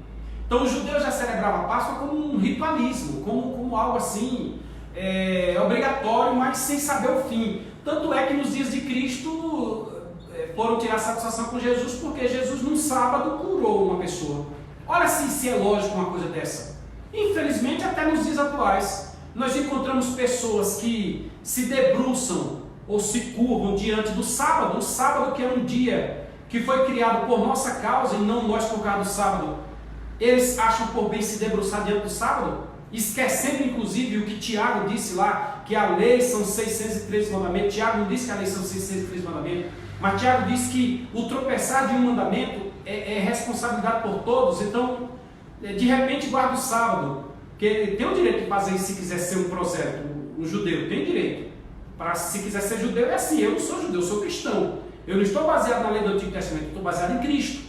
Então os judeus já celebravam a Páscoa como um ritualismo, como algo assim, obrigatório, mas sem saber o fim. Tanto é que nos dias de Cristo foram tirar satisfação com Jesus, porque Jesus num sábado curou uma pessoa. Olha se é lógico uma coisa dessa. Infelizmente, até nos dias atuais, nós encontramos pessoas que se debruçam ou se curvam diante do sábado, o sábado que é um dia que foi criado por nossa causa e não nós por causa do sábado. Eles acham por bem se debruçar diante do sábado, esquecendo inclusive o que Tiago disse lá, que a lei são 613 mandamentos. Tiago não disse que a lei são 613 mandamentos, mas Tiago disse que o tropeçar de um mandamento é responsabilidade por todos. Então, de repente guarda o sábado, que ele tem o direito de fazer isso se quiser ser um prosélito, um judeu, tem direito. Se quiser ser judeu é assim, eu não sou judeu, eu sou cristão. Eu não estou baseado na lei do Antigo Testamento, eu estou baseado em Cristo.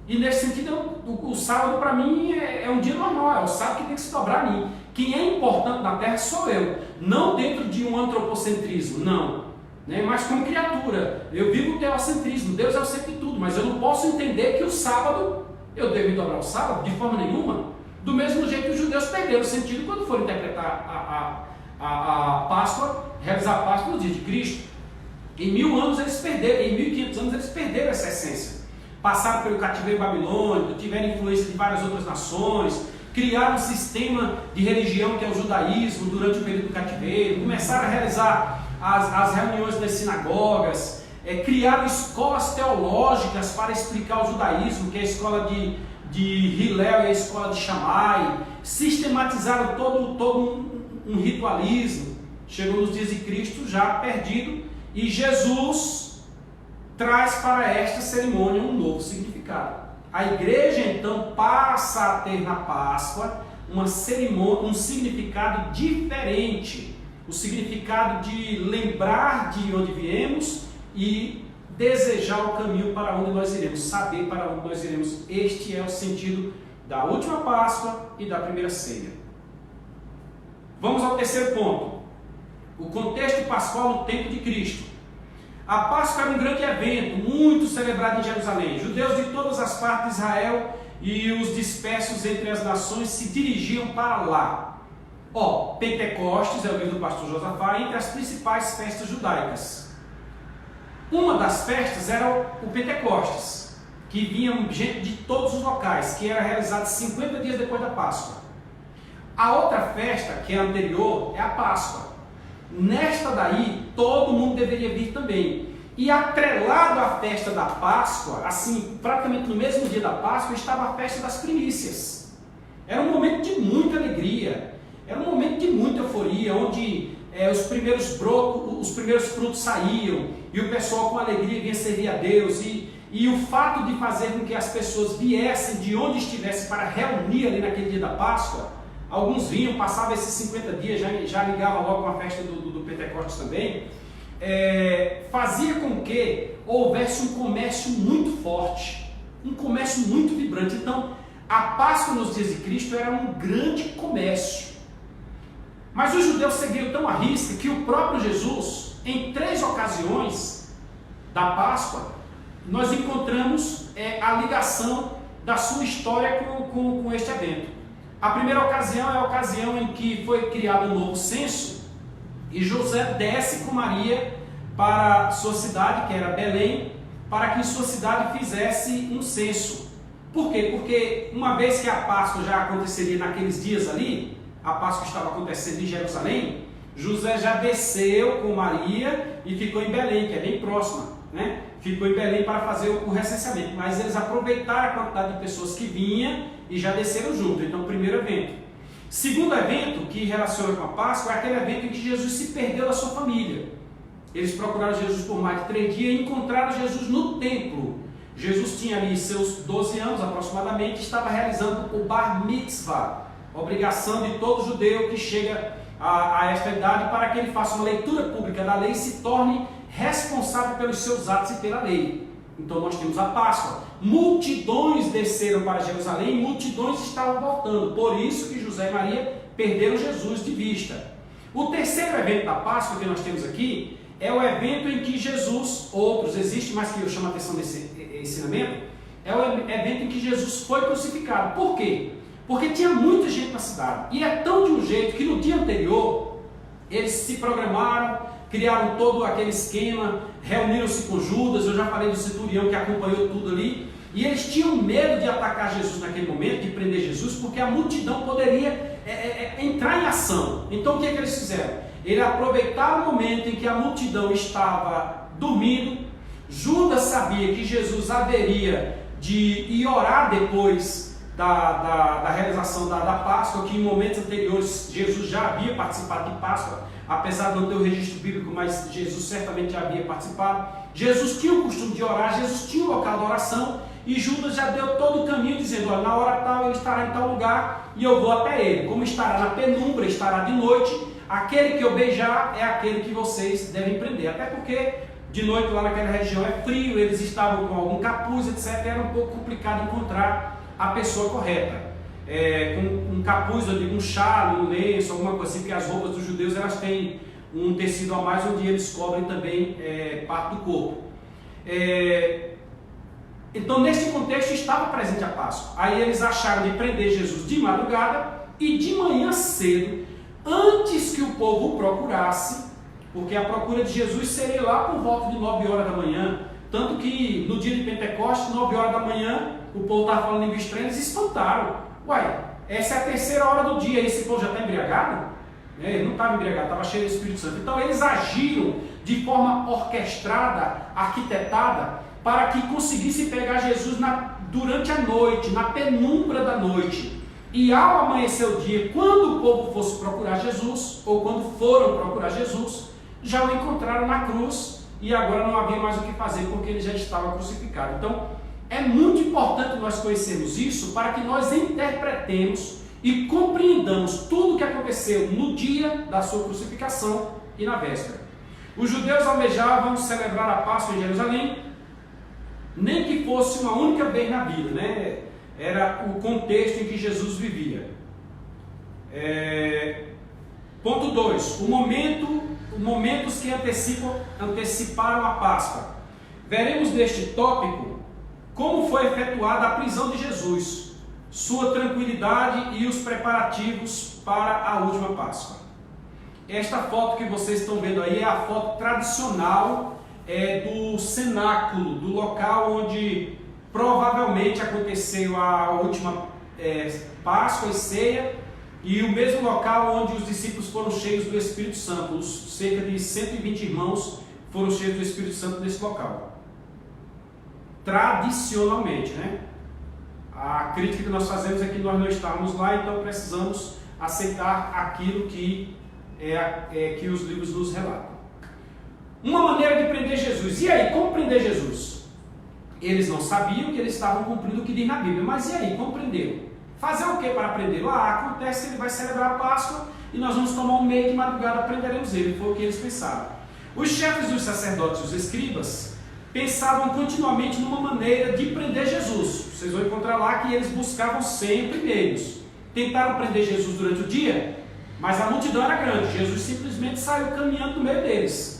E nesse sentido, o sábado para mim é um dia normal, é o sábado que tem que se dobrar a mim. Quem é importante na Terra sou eu, não dentro de um antropocentrismo, não. Né? Mas como criatura, eu vivo o teocentrismo, Deus é o centro de tudo, mas eu não posso entender que o sábado, eu devo dobrar o sábado de forma nenhuma, do mesmo jeito que os judeus perderam o sentido quando foram interpretar a Páscoa, realizar a Páscoa no dia de Cristo. Em 1000 anos eles perderam, em 1500 anos eles perderam essa essência. Passaram pelo cativeiro babilônico, tiveram influência de várias outras nações, criaram um sistema de religião que é o judaísmo durante o período do cativeiro, começaram a realizar as reuniões das sinagogas, criaram escolas teológicas para explicar o judaísmo, que é a escola de Hillel e a escola de Shammai, sistematizaram todo um ritualismo. Chegou nos dias de Cristo já perdido, e Jesus traz para esta cerimônia um novo significado. A igreja então passa a ter na Páscoa uma cerimônia, um significado diferente, o significado de lembrar de onde viemos e desejar o caminho para onde nós iremos, saber para onde nós iremos. Este é o sentido da última Páscoa e da primeira ceia. Vamos ao terceiro ponto. O contexto pascual no tempo de Cristo. A Páscoa era um grande evento, muito celebrado em Jerusalém. Judeus de todas as partes de Israel e os dispersos entre as nações se dirigiam para lá. Pentecostes, é o livro do pastor Josafá, entre as principais festas judaicas. Uma das festas era o Pentecostes, que vinha gente de todos os locais, que era realizado 50 dias depois da Páscoa. A outra festa, que é anterior, é a Páscoa. Nesta daí, todo mundo deveria vir também. E atrelado à festa da Páscoa, assim, praticamente no mesmo dia da Páscoa, estava a festa das primícias. Era um momento de muita alegria, era um momento de muita euforia, onde os primeiros frutos saíam, e o pessoal com alegria vinha servir a Deus, e o fato de fazer com que as pessoas viessem de onde estivessem para reunir ali naquele dia da Páscoa. Alguns vinham, passavam esses 50 dias, já ligava logo com a festa do Pentecostes também, fazia com que houvesse um comércio muito forte, um comércio muito vibrante. Então, a Páscoa nos dias de Cristo era um grande comércio. Mas os judeus seguiram tão à risca que o próprio Jesus, em 3 ocasiões da Páscoa, nós encontramos a ligação da sua história com este evento. A primeira ocasião é a ocasião em que foi criado um novo censo e José desce com Maria para sua cidade, que era Belém, para que em sua cidade fizesse um censo. Por quê? Porque uma vez que a Páscoa já aconteceria naqueles dias ali, a Páscoa estava acontecendo em Jerusalém, José já desceu com Maria e ficou em Belém, que é bem próxima, né? Ficou em Belém para fazer o recenseamento, mas eles aproveitaram a quantidade de pessoas que vinha e já desceram junto. Então, primeiro evento. Segundo evento que relaciona com a Páscoa é aquele evento em que Jesus se perdeu da sua família. Eles procuraram Jesus por mais de 3 dias e encontraram Jesus no templo. Jesus tinha ali seus 12 anos aproximadamente, estava realizando o Bar Mitzvah, obrigação de todo judeu que chega a esta idade para que ele faça uma leitura pública da lei e se torne responsável pelos seus atos e pela lei. Então nós temos a Páscoa. Multidões desceram para Jerusalém, multidões estavam voltando. Por isso que José e Maria perderam Jesus de vista. O terceiro evento da Páscoa que nós temos aqui é o evento em que Jesus, outros existem, mas que eu chamo a atenção desse ensinamento, é o evento em que Jesus foi crucificado. Por quê? Porque tinha muita gente na cidade. E é tão de um jeito que no dia anterior eles se programaram, criaram todo aquele esquema, reuniram-se com Judas, eu já falei do centurião que acompanhou tudo ali, e eles tinham medo de atacar Jesus naquele momento, de prender Jesus, porque a multidão poderia entrar em ação. Então o que eles fizeram? Eles aproveitaram o momento em que a multidão estava dormindo. Judas sabia que Jesus haveria de ir orar depois da realização da Páscoa, que em momentos anteriores Jesus já havia participado de Páscoa, apesar de não ter o registro bíblico, mas Jesus certamente já havia participado. Jesus tinha o costume de orar, Jesus tinha o local da oração, e Judas já deu todo o caminho dizendo, olha, na hora tal ele estará em tal lugar e eu vou até ele. Como estará na penumbra, estará de noite, aquele que eu beijar é aquele que vocês devem prender. Até porque de noite lá naquela região é frio, eles estavam com algum capuz, etc. Era um pouco complicado encontrar a pessoa correta. Com um capuz, eu digo um chale, um lenço, alguma coisa assim, porque as roupas dos judeus elas têm um tecido a mais onde eles cobrem também parte do corpo. Então, nesse contexto, estava presente a Páscoa. Aí eles acharam de prender Jesus de madrugada e de manhã cedo, antes que o povo o procurasse, porque a procura de Jesus seria lá por volta de 9 horas da manhã. Tanto que no dia de Pentecostes, 9 horas da manhã, o povo estava falando em língua estranha, eles se espantaram. Uai, essa é a terceira hora do dia, esse povo já está embriagado? Ele não estava embriagado, estava cheio do Espírito Santo. Então eles agiram de forma orquestrada, arquitetada, para que conseguisse pegar Jesus durante a noite, na penumbra da noite. E ao amanhecer o dia, quando o povo fosse procurar Jesus, ou quando foram procurar Jesus, já o encontraram na cruz e agora não havia mais o que fazer porque ele já estava crucificado. Então é muito importante nós conhecermos isso para que nós interpretemos e compreendamos tudo o que aconteceu no dia da sua crucificação e na véspera. Os judeus almejavam celebrar a Páscoa em Jerusalém, nem que fosse uma única vez na vida, né? Era o contexto em que Jesus vivia. Ponto 2. Momentos que anteciparam a Páscoa. Veremos neste tópico como foi efetuada a prisão de Jesus, sua tranquilidade e os preparativos para a última Páscoa. Esta foto que vocês estão vendo aí é a foto tradicional do cenáculo, do local onde provavelmente aconteceu a última Páscoa e ceia, e o mesmo local onde os discípulos foram cheios do Espírito Santo. Os cerca de 120 irmãos foram cheios do Espírito Santo nesse local. Tradicionalmente, né? A crítica que nós fazemos é que nós não estávamos lá, então precisamos aceitar aquilo que que os livros nos relatam. Uma maneira de prender Jesus. E aí, como prender Jesus? Eles não sabiam que eles estavam cumprindo o que diz na Bíblia. Mas e aí, como prendê-lo? Fazer o que para prendê-lo? Acontece que ele vai celebrar a Páscoa e nós vamos tomar um meio de madrugada, prenderemos ele. Foi o que eles pensaram. Os chefes dos sacerdotes e os escribas pensavam continuamente numa maneira de prender Jesus. Vocês vão encontrar lá que eles buscavam sempre meios. Tentaram prender Jesus durante o dia, mas a multidão era grande. Jesus simplesmente saiu caminhando no meio deles.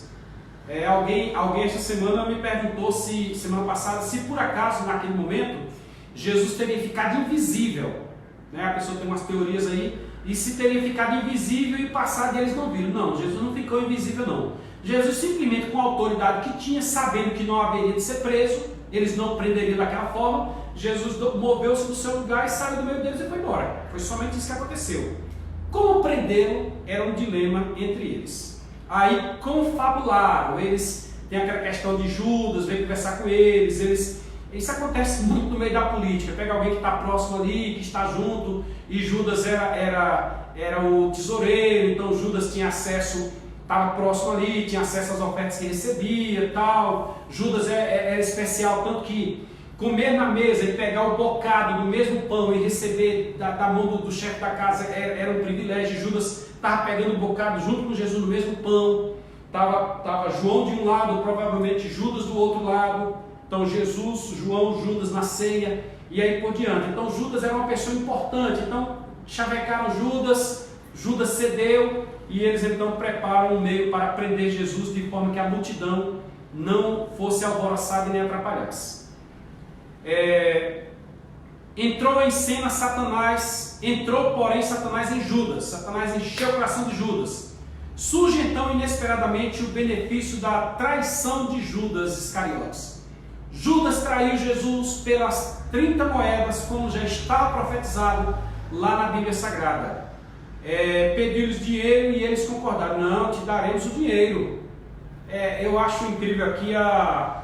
Alguém essa semana me perguntou semana passada, se por acaso naquele momento Jesus teria ficado invisível, né? A pessoa tem umas teorias aí, e se teria ficado invisível e passado e eles não viram. Não, Jesus não ficou invisível não. Jesus simplesmente, com a autoridade que tinha, sabendo que não haveria de ser preso, eles não prenderiam daquela forma, Jesus moveu-se do seu lugar e saiu do meio deles e foi embora. Foi somente isso que aconteceu. Como prendê-lo era um dilema entre eles. Aí confabularam, eles têm aquela questão de Judas, vem conversar com eles. Isso acontece muito no meio da política. Pega alguém que está próximo ali, que está junto, e Judas era o tesoureiro, então Judas tinha acesso, estava próximo ali, tinha acesso às ofertas que recebia e tal. Judas era especial, tanto que comer na mesa e pegar o bocado do mesmo pão e receber da mão do chefe da casa era um privilégio. Judas estava pegando o bocado junto com Jesus no mesmo pão. Estava João de um lado, provavelmente Judas do outro lado. Então Jesus, João, Judas na ceia e aí por diante. Então Judas era uma pessoa importante. Então chavecaram Judas cedeu e eles então preparam um meio para prender Jesus de forma que a multidão não fosse alvoroçada e nem atrapalhasse. Entrou em cena Satanás, porém Satanás em Judas. Satanás encheu o coração de Judas. Surge então inesperadamente o benefício da traição de Judas Iscariotes. Judas traiu Jesus pelas 30 moedas, como já estava profetizado lá na Bíblia Sagrada. Pediu-lhes dinheiro e eles concordaram. Não, te daremos o dinheiro. Eu acho incrível aqui a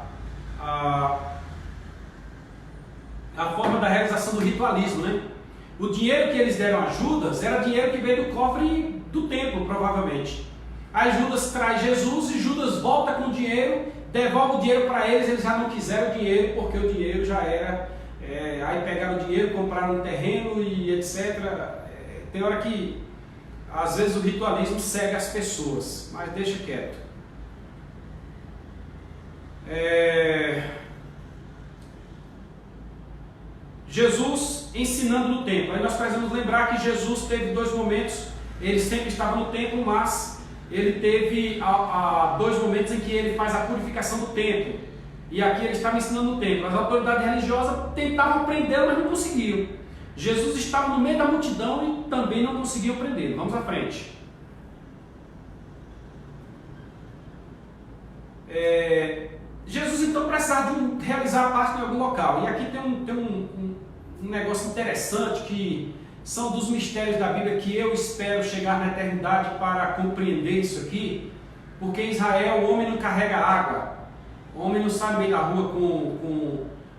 forma da realização do ritualismo, né? O dinheiro que eles deram a Judas era dinheiro que veio do cofre do templo, provavelmente. Aí Judas traz Jesus e Judas volta com o dinheiro, devolve o dinheiro para eles já não quiseram o dinheiro, porque o dinheiro já era... aí pegaram o dinheiro, compraram um terreno e etc. Tem hora que, às vezes, o ritualismo cega as pessoas, mas deixa quieto. Jesus ensinando no templo. Aí nós precisamos lembrar que Jesus teve dois momentos. Ele sempre estava no templo, mas ele teve dois momentos em que ele faz a purificação do templo. E aqui ele estava ensinando no templo. As autoridades religiosas tentavam prendê-lo, mas não conseguiam. Jesus estava no meio da multidão e também não conseguiu prendê-lo. Vamos à frente. Jesus então precisava realizar a Páscoa em algum local. E aqui tem um negócio interessante, que são dos mistérios da Bíblia que eu espero chegar na eternidade para compreender isso aqui. Porque em Israel o homem não carrega água. O homem não sai no meio da rua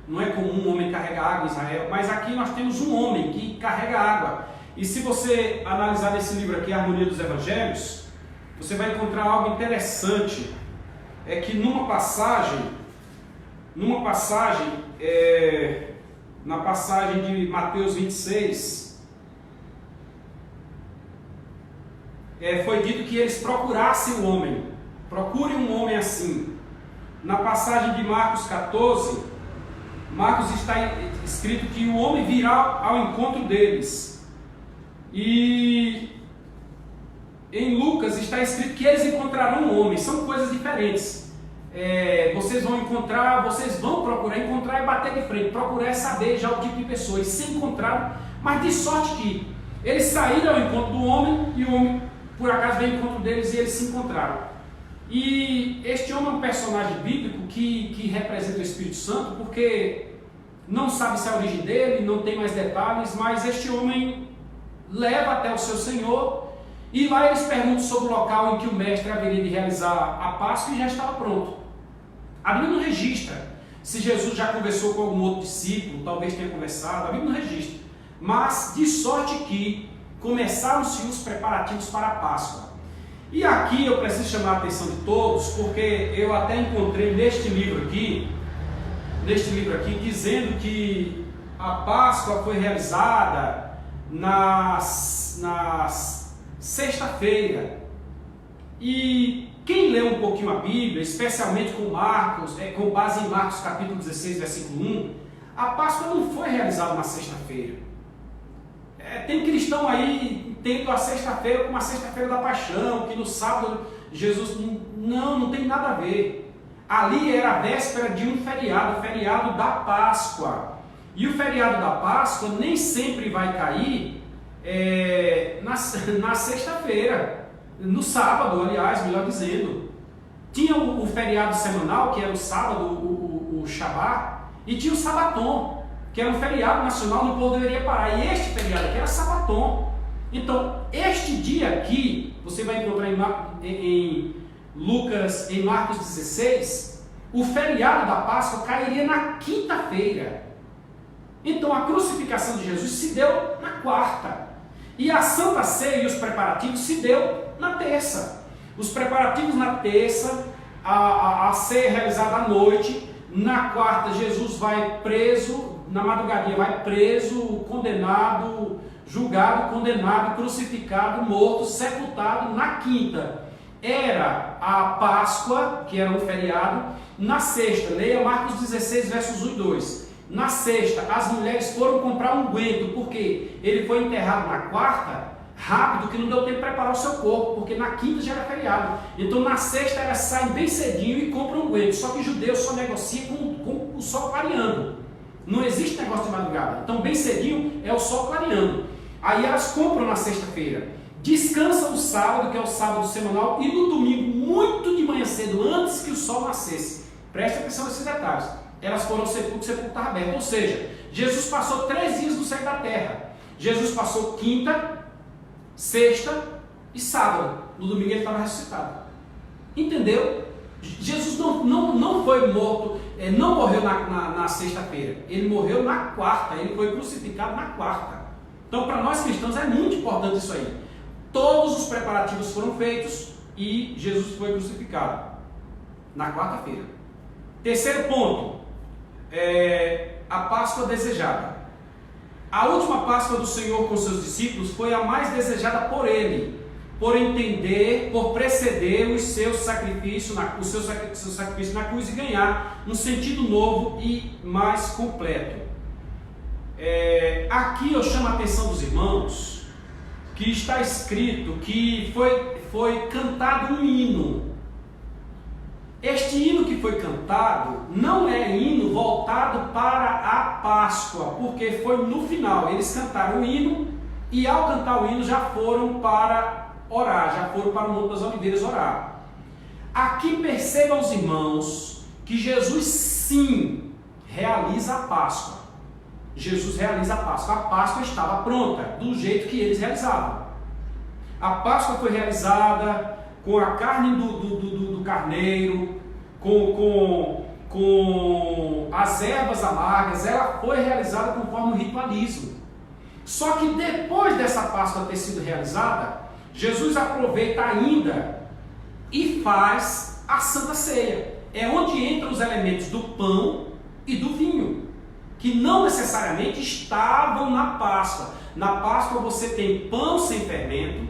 não é comum o homem carregar água em Israel. Mas aqui nós temos um homem que carrega água. E se você analisar nesse livro aqui, A Harmonia dos Evangelhos, você vai encontrar algo interessante. É que numa passagem, na passagem de Mateus 26, foi dito que eles procurassem o homem. Procurem um homem assim. Na passagem de Marcos 14, Marcos está escrito que o homem virá ao encontro deles. E em Lucas está escrito que eles encontrarão um homem. São coisas diferentes. Vocês vão procurar encontrar e bater de frente. Procurar é saber já o tipo de pessoa. Eles se encontraram, mas de sorte que eles saíram ao encontro do homem e o homem, por acaso, veio ao encontro deles e eles se encontraram. E este homem é um personagem bíblico que representa o Espírito Santo, porque não sabe se é a origem dele, não tem mais detalhes, mas este homem leva até o seu Senhor, e lá eles perguntam sobre o local em que o mestre haveria de realizar a Páscoa e já estava pronto. A Bíblia não registra se Jesus já conversou com algum outro discípulo, talvez tenha conversado, a Bíblia não registra. Mas de sorte que começaram-se os preparativos para a Páscoa. E aqui eu preciso chamar a atenção de todos, porque eu até encontrei neste livro aqui, dizendo que a Páscoa foi realizada na sexta-feira. E quem lê um pouquinho a Bíblia, especialmente com base em Marcos capítulo 16, versículo 1, a Páscoa não foi realizada na sexta-feira. Tem cristão aí tendo a sexta-feira como a sexta-feira da paixão, que no sábado Jesus... Não tem nada a ver. Ali era a véspera de um feriado, o feriado da Páscoa. E o feriado da Páscoa nem sempre vai cair na sexta-feira, no sábado, aliás, melhor dizendo. Tinha o feriado semanal, que era o sábado, o Shabá, e tinha o Sabaton, que era um feriado nacional, no povo deveria parar. E este feriado aqui era Sabaton. Então, este dia aqui, você vai encontrar em Lucas, em Marcos 16, o feriado da Páscoa cairia na quinta-feira. Então, a crucificação de Jesus se deu na quarta. E a Santa Ceia e os preparativos se deu na terça. Os preparativos na terça, a ceia realizada à noite. Na quarta, Jesus vai preso, na madrugadinha vai preso, condenado, julgado, condenado, crucificado, morto, sepultado. Na quinta era a Páscoa, que era um feriado. Na sexta, leia Marcos 16, versos 1 e 2. Na sexta, as mulheres foram comprar unguento, porque ele foi enterrado na quarta, rápido, que não deu tempo de preparar o seu corpo, porque na quinta já era feriado. Então na sexta elas saem bem cedinho e compram unguento. Só que judeu só negocia com o sol clareando. Não existe negócio de madrugada. Então bem cedinho é o sol clareando. Aí elas compram na sexta-feira, descansam no sábado, que é o sábado semanal, e no domingo, muito de manhã cedo, antes que o sol nascesse. Preste atenção nesses detalhes. Elas foram ao sepulcro, o sepulcro estava aberto. Ou seja, Jesus passou 3 dias no centro da terra. Jesus passou quinta, sexta e sábado. No domingo ele estava ressuscitado. Entendeu? Jesus não foi morto, não morreu na sexta-feira. Ele morreu na quarta. Ele foi crucificado na quarta. Então, para nós cristãos é muito importante isso aí. Todos os preparativos foram feitos e Jesus foi crucificado na quarta-feira. Terceiro ponto. A Páscoa desejada. A última Páscoa do Senhor com seus discípulos foi a mais desejada por ele. por entender, por preceder o seu sacrifício na cruz e ganhar um sentido novo e mais completo. Aqui eu chamo a atenção dos irmãos que está escrito que foi cantado um hino. Este hino que foi cantado não é hino voltado para a Páscoa, porque foi no final. Eles cantaram o hino e ao cantar o hino já foram para orar, já foram para o Monte das Oliveiras orar. Aqui percebam os irmãos que Jesus sim realiza a Páscoa. Jesus realiza a Páscoa. A Páscoa estava pronta, do jeito que eles realizavam. A Páscoa foi realizada com a carne do carneiro, com as ervas amargas. Ela foi realizada conforme o ritualismo. Só que depois dessa Páscoa ter sido realizada, Jesus aproveita ainda e faz a Santa Ceia. É onde entram os elementos do pão e do vinho, que não necessariamente estavam na Páscoa. Na Páscoa você tem pão sem fermento,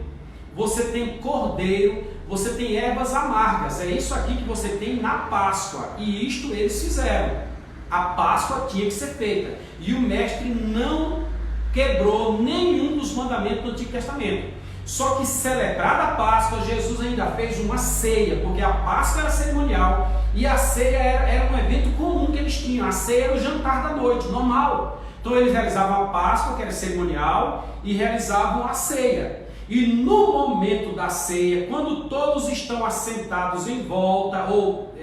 você tem cordeiro, você tem ervas amargas. É isso aqui que você tem na Páscoa. E isto eles fizeram. A Páscoa tinha que ser feita. E o mestre não quebrou nenhum dos mandamentos do Antigo Testamento. Só que celebrada a Páscoa, Jesus ainda fez uma ceia, porque a Páscoa era cerimonial e a ceia era um evento comum que eles tinham. A ceia era o jantar da noite, normal. Então eles realizavam a Páscoa, que era cerimonial, e realizavam a ceia. E no momento da ceia, quando todos estão assentados em volta, ou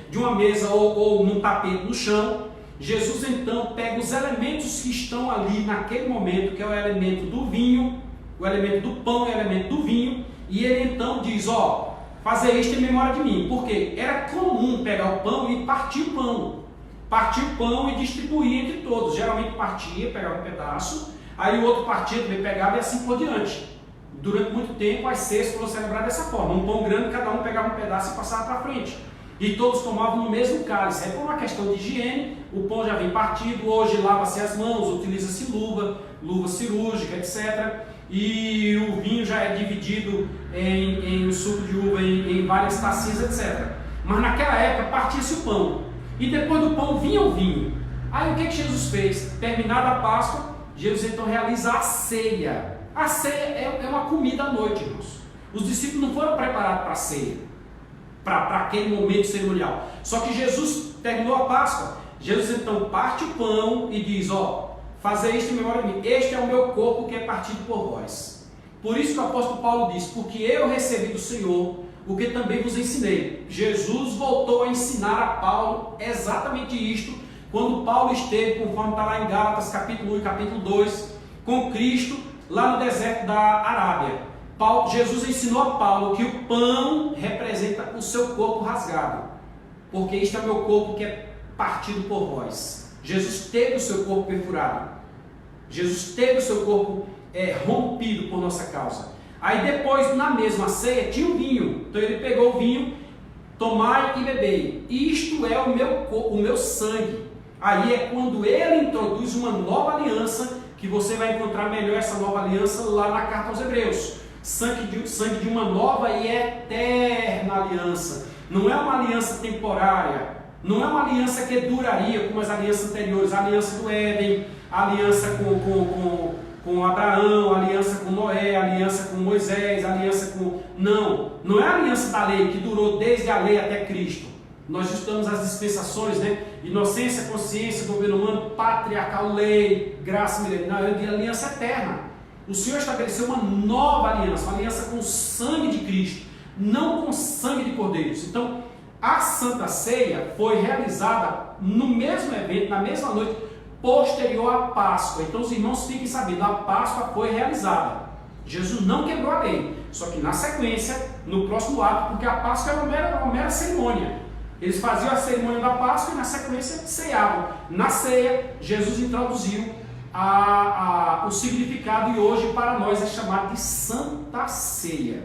de uma mesa, ou num tapete no chão, Jesus então pega os elementos que estão ali naquele momento, que é o elemento do vinho, o elemento do pão e o elemento do vinho, e ele então diz, fazer isto em memória de mim, porque era comum pegar o pão e partir o pão e distribuir entre todos. Geralmente partia, pegava um pedaço, aí o outro partia, também pegava e assim por diante. Durante muito tempo as ceias foram celebradas dessa forma, um pão grande, cada um pegava um pedaço e passava para frente, e todos tomavam no mesmo cálice. É por uma questão de higiene, o pão já vem partido, hoje lava-se as mãos, utiliza-se luva cirúrgica, etc. E o vinho já é dividido em suco de uva em várias tacinhas, etc. Mas naquela época partia-se o pão, e depois do pão vinha o vinho. Aí o que Jesus fez? Terminada a Páscoa, Jesus então realiza a ceia. A ceia é uma comida à noite, irmãos. Os discípulos não foram preparados para a ceia, para aquele momento cerimonial. Só que Jesus terminou a Páscoa. Jesus então parte o pão e diz, fazer isto em memória de mim. Este é o meu corpo que é partido por vós. Por isso que o apóstolo Paulo diz, porque eu recebi do Senhor o que também vos ensinei. Jesus voltou a ensinar a Paulo exatamente isto, quando Paulo esteve, conforme está lá em Gálatas, capítulo 1 e capítulo 2, com Cristo, lá no deserto da Arábia. Jesus ensinou a Paulo que o pão representa o seu corpo rasgado, porque este é o meu corpo que é partido por vós. Jesus teve o seu corpo perfurado, Jesus teve o seu corpo rompido por nossa causa. Aí depois, na mesma ceia, tinha o vinho. Então ele pegou o vinho, tomai e bebei, isto é o meu sangue. Aí é quando ele introduz uma nova aliança, que você vai encontrar melhor essa nova aliança lá na carta aos Hebreus. Sangue de uma nova e eterna aliança. Não é uma aliança temporária, não é uma aliança que duraria como as alianças anteriores, a aliança do Éden, a aliança com Abraão, a aliança com Noé, a aliança com Moisés, a aliança com... Não é a aliança da lei que durou desde a lei até Cristo. Nós estudamos as dispensações, inocência, consciência, governo humano, patriarcal, lei, graça, milenial, é aliança eterna. O Senhor estabeleceu uma nova aliança, uma aliança com o sangue de Cristo, não com o sangue de cordeiros. Então, a Santa Ceia foi realizada no mesmo evento, na mesma noite, posterior à Páscoa. Então, os irmãos fiquem sabendo, a Páscoa foi realizada. Jesus não quebrou a lei, só que na sequência, no próximo ato, porque a Páscoa era uma mera cerimônia. Eles faziam a cerimônia da Páscoa e na sequência ceiavam. Na ceia, Jesus introduziu o significado e hoje para nós é chamado de Santa Ceia.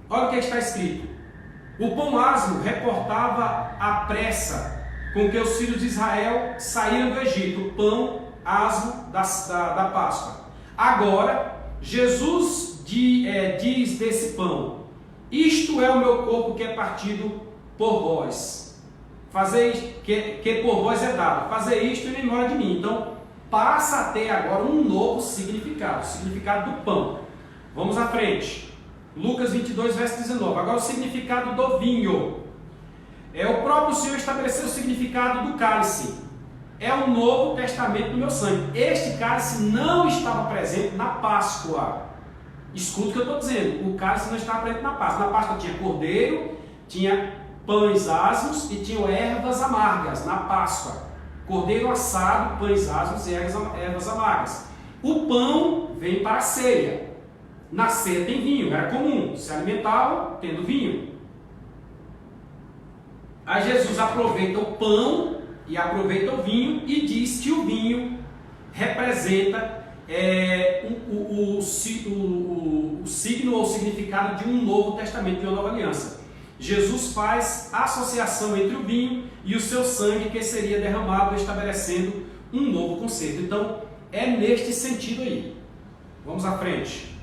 Olha o que está escrito. O pão asmo reportava a pressa com que os filhos de Israel saíram do Egito, o pão asmo da Páscoa. Agora, Jesus diz desse pão: isto é o meu corpo que é partido por vós. Fazer que por vós é dado. Fazer isto em memória de mim. Então, passa a ter agora um novo significado, o significado do pão. Vamos à frente. Lucas 22, verso 19. Agora o significado do vinho. O próprio Senhor estabeleceu o significado do cálice. É o novo testamento do meu sangue. Este cálice não estava presente na Páscoa. Escuta o que eu estou dizendo. O cálice não estava presente na Páscoa. Na Páscoa tinha cordeiro, tinha pães asmos e tinham ervas amargas na Páscoa. Cordeiro assado, pães asmos e ervas amargas. O pão vem para a ceia. Na ceia tem vinho, era comum, se alimentavam tendo vinho. Aí Jesus aproveita o pão e aproveita o vinho e diz que o vinho representa o signo ou significado de um novo testamento, de uma nova aliança. Jesus faz associação entre o vinho e o seu sangue que seria derramado, estabelecendo um novo conceito. Então, é neste sentido aí. Vamos à frente.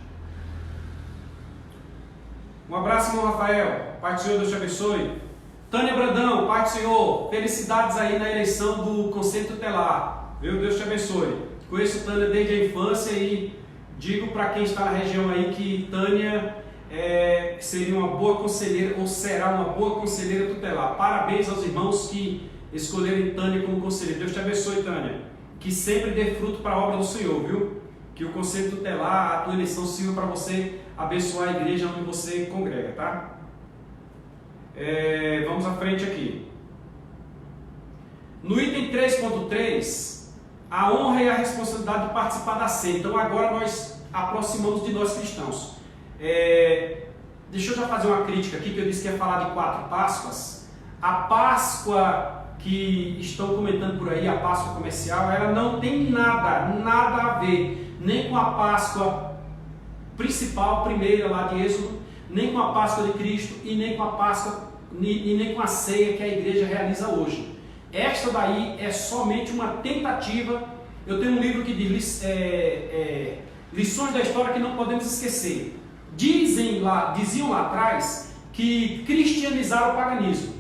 Um abraço, irmão Rafael. Pai do Senhor, Deus te abençoe. Tânia Brandão, Pai do Senhor, felicidades aí na eleição do Conselho Tutelar. Viu? Deus te abençoe. Conheço Tânia desde a infância e digo para quem está na região aí que Tânia seria uma boa conselheira ou será uma boa conselheira tutelar. Parabéns aos irmãos que escolheram Tânia como conselheira. Deus te abençoe, Tânia. Que sempre dê fruto para a obra do Senhor, viu? Que o Conselho Tutelar, a tua eleição sirva para você abençoar a igreja onde você congrega, tá? Vamos à frente aqui. No item 3.3, a honra e a responsabilidade de participar da ceia. Então agora nós aproximamos de nós cristãos. Deixa eu já fazer uma crítica aqui, que eu disse que ia falar de 4 Páscoas. A Páscoa que estão comentando por aí, a Páscoa comercial, ela não tem nada a ver, nem com a Páscoa principal, primeira lá de Êxodo, nem com a Páscoa de Cristo e nem com a Páscoa e nem com a ceia que a igreja realiza hoje. Esta daí é somente uma tentativa. Eu tenho um livro que diz lições da história que não podemos esquecer. Diziam lá atrás que cristianizaram o paganismo,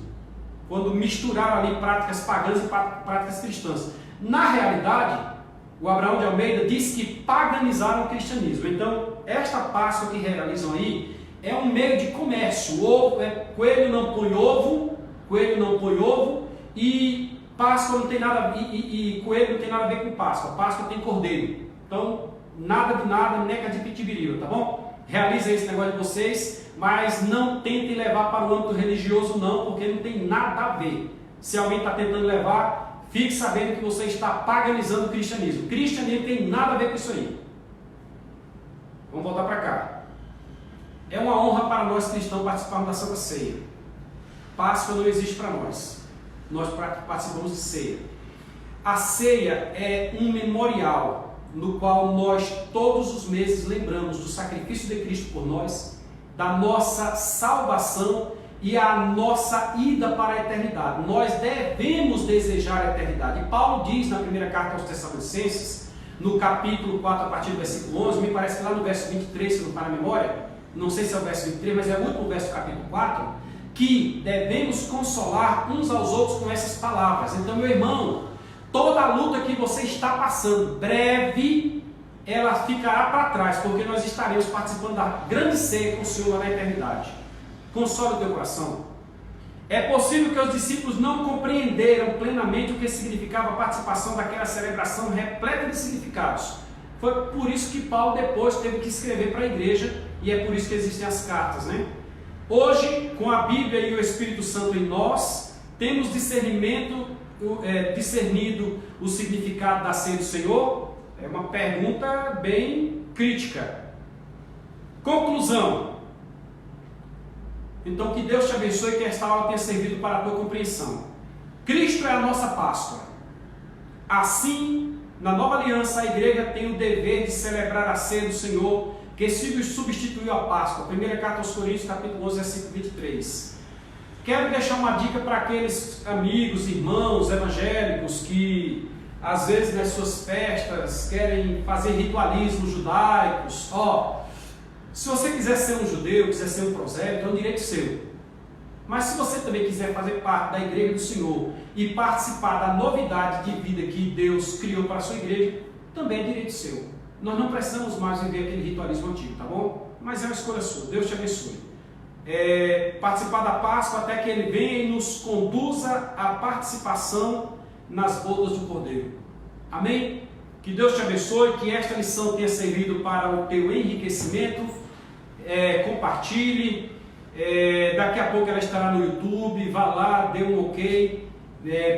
quando misturaram ali práticas pagãs e práticas cristãs. Na realidade, o Abraão de Almeida diz que paganizaram o cristianismo. Então, esta Páscoa que realizam aí é um meio de comércio. Coelho não põe ovo e Páscoa não tem nada e coelho não tem nada a ver com Páscoa. Páscoa tem cordeiro. Então, nada de nada, neca de pitibiriba, tá bom? Realizem esse negócio de vocês, mas não tentem levar para o âmbito religioso não, porque não tem nada a ver. Se alguém está tentando levar, fique sabendo que você está paganizando o cristianismo. O cristianismo tem nada a ver com isso aí. Vamos voltar para cá. É uma honra para nós cristãos participarmos da Santa Ceia. Páscoa não existe para nós. Nós participamos de ceia. A ceia é um memorial no qual nós todos os meses lembramos do sacrifício de Cristo por nós, da nossa salvação e a nossa ida para a eternidade. Nós devemos desejar a eternidade. E Paulo diz na primeira carta aos Tessalonicenses, no capítulo 4, a partir do versículo 11, me parece que lá no verso 23, se não para a memória, não sei se é o verso 23, mas é o último verso do capítulo 4, que devemos consolar uns aos outros com essas palavras. Então, meu irmão, toda a luta que você está passando, breve, ela ficará para trás, porque nós estaremos participando da grande ceia com o Senhor lá na eternidade. Console o teu coração. É possível que os discípulos não compreenderam plenamente o que significava a participação daquela celebração repleta de significados. Foi por isso que Paulo depois teve que escrever para a igreja, e é por isso que existem as cartas, né? Hoje, com a Bíblia e o Espírito Santo em nós, temos discernido o significado da ceia do Senhor? É uma pergunta bem crítica. Conclusão. Então, que Deus te abençoe e que esta aula tenha servido para a tua compreensão. Cristo é a nossa Páscoa. Assim, na nova aliança, a igreja tem o dever de celebrar a ceia do Senhor, que substituiu a Páscoa. Primeira carta aos Coríntios, capítulo 11, versículo 23. Quero deixar uma dica para aqueles amigos, irmãos evangélicos que às vezes nas suas festas querem fazer ritualismos judaicos. Se você quiser ser um judeu, quiser ser um prosélito, é um direito seu. Mas se você também quiser fazer parte da igreja do Senhor e participar da novidade de vida que Deus criou para a sua igreja, também é direito seu. Nós não precisamos mais viver aquele ritualismo antigo, tá bom? Mas é uma escolha sua. Deus te abençoe. Participar da Páscoa até que Ele venha e nos conduza à participação nas bodas do Cordeiro. Amém? Que Deus te abençoe, que esta lição tenha servido para o teu enriquecimento. Compartilhe. Daqui a pouco ela estará no YouTube. Vá lá, dê um ok.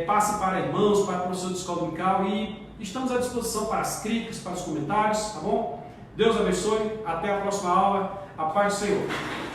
Passe para irmãos, para o professor de escola dominical e estamos à disposição para as críticas, para os comentários, tá bom? Deus abençoe. Até a próxima aula. A paz do Senhor.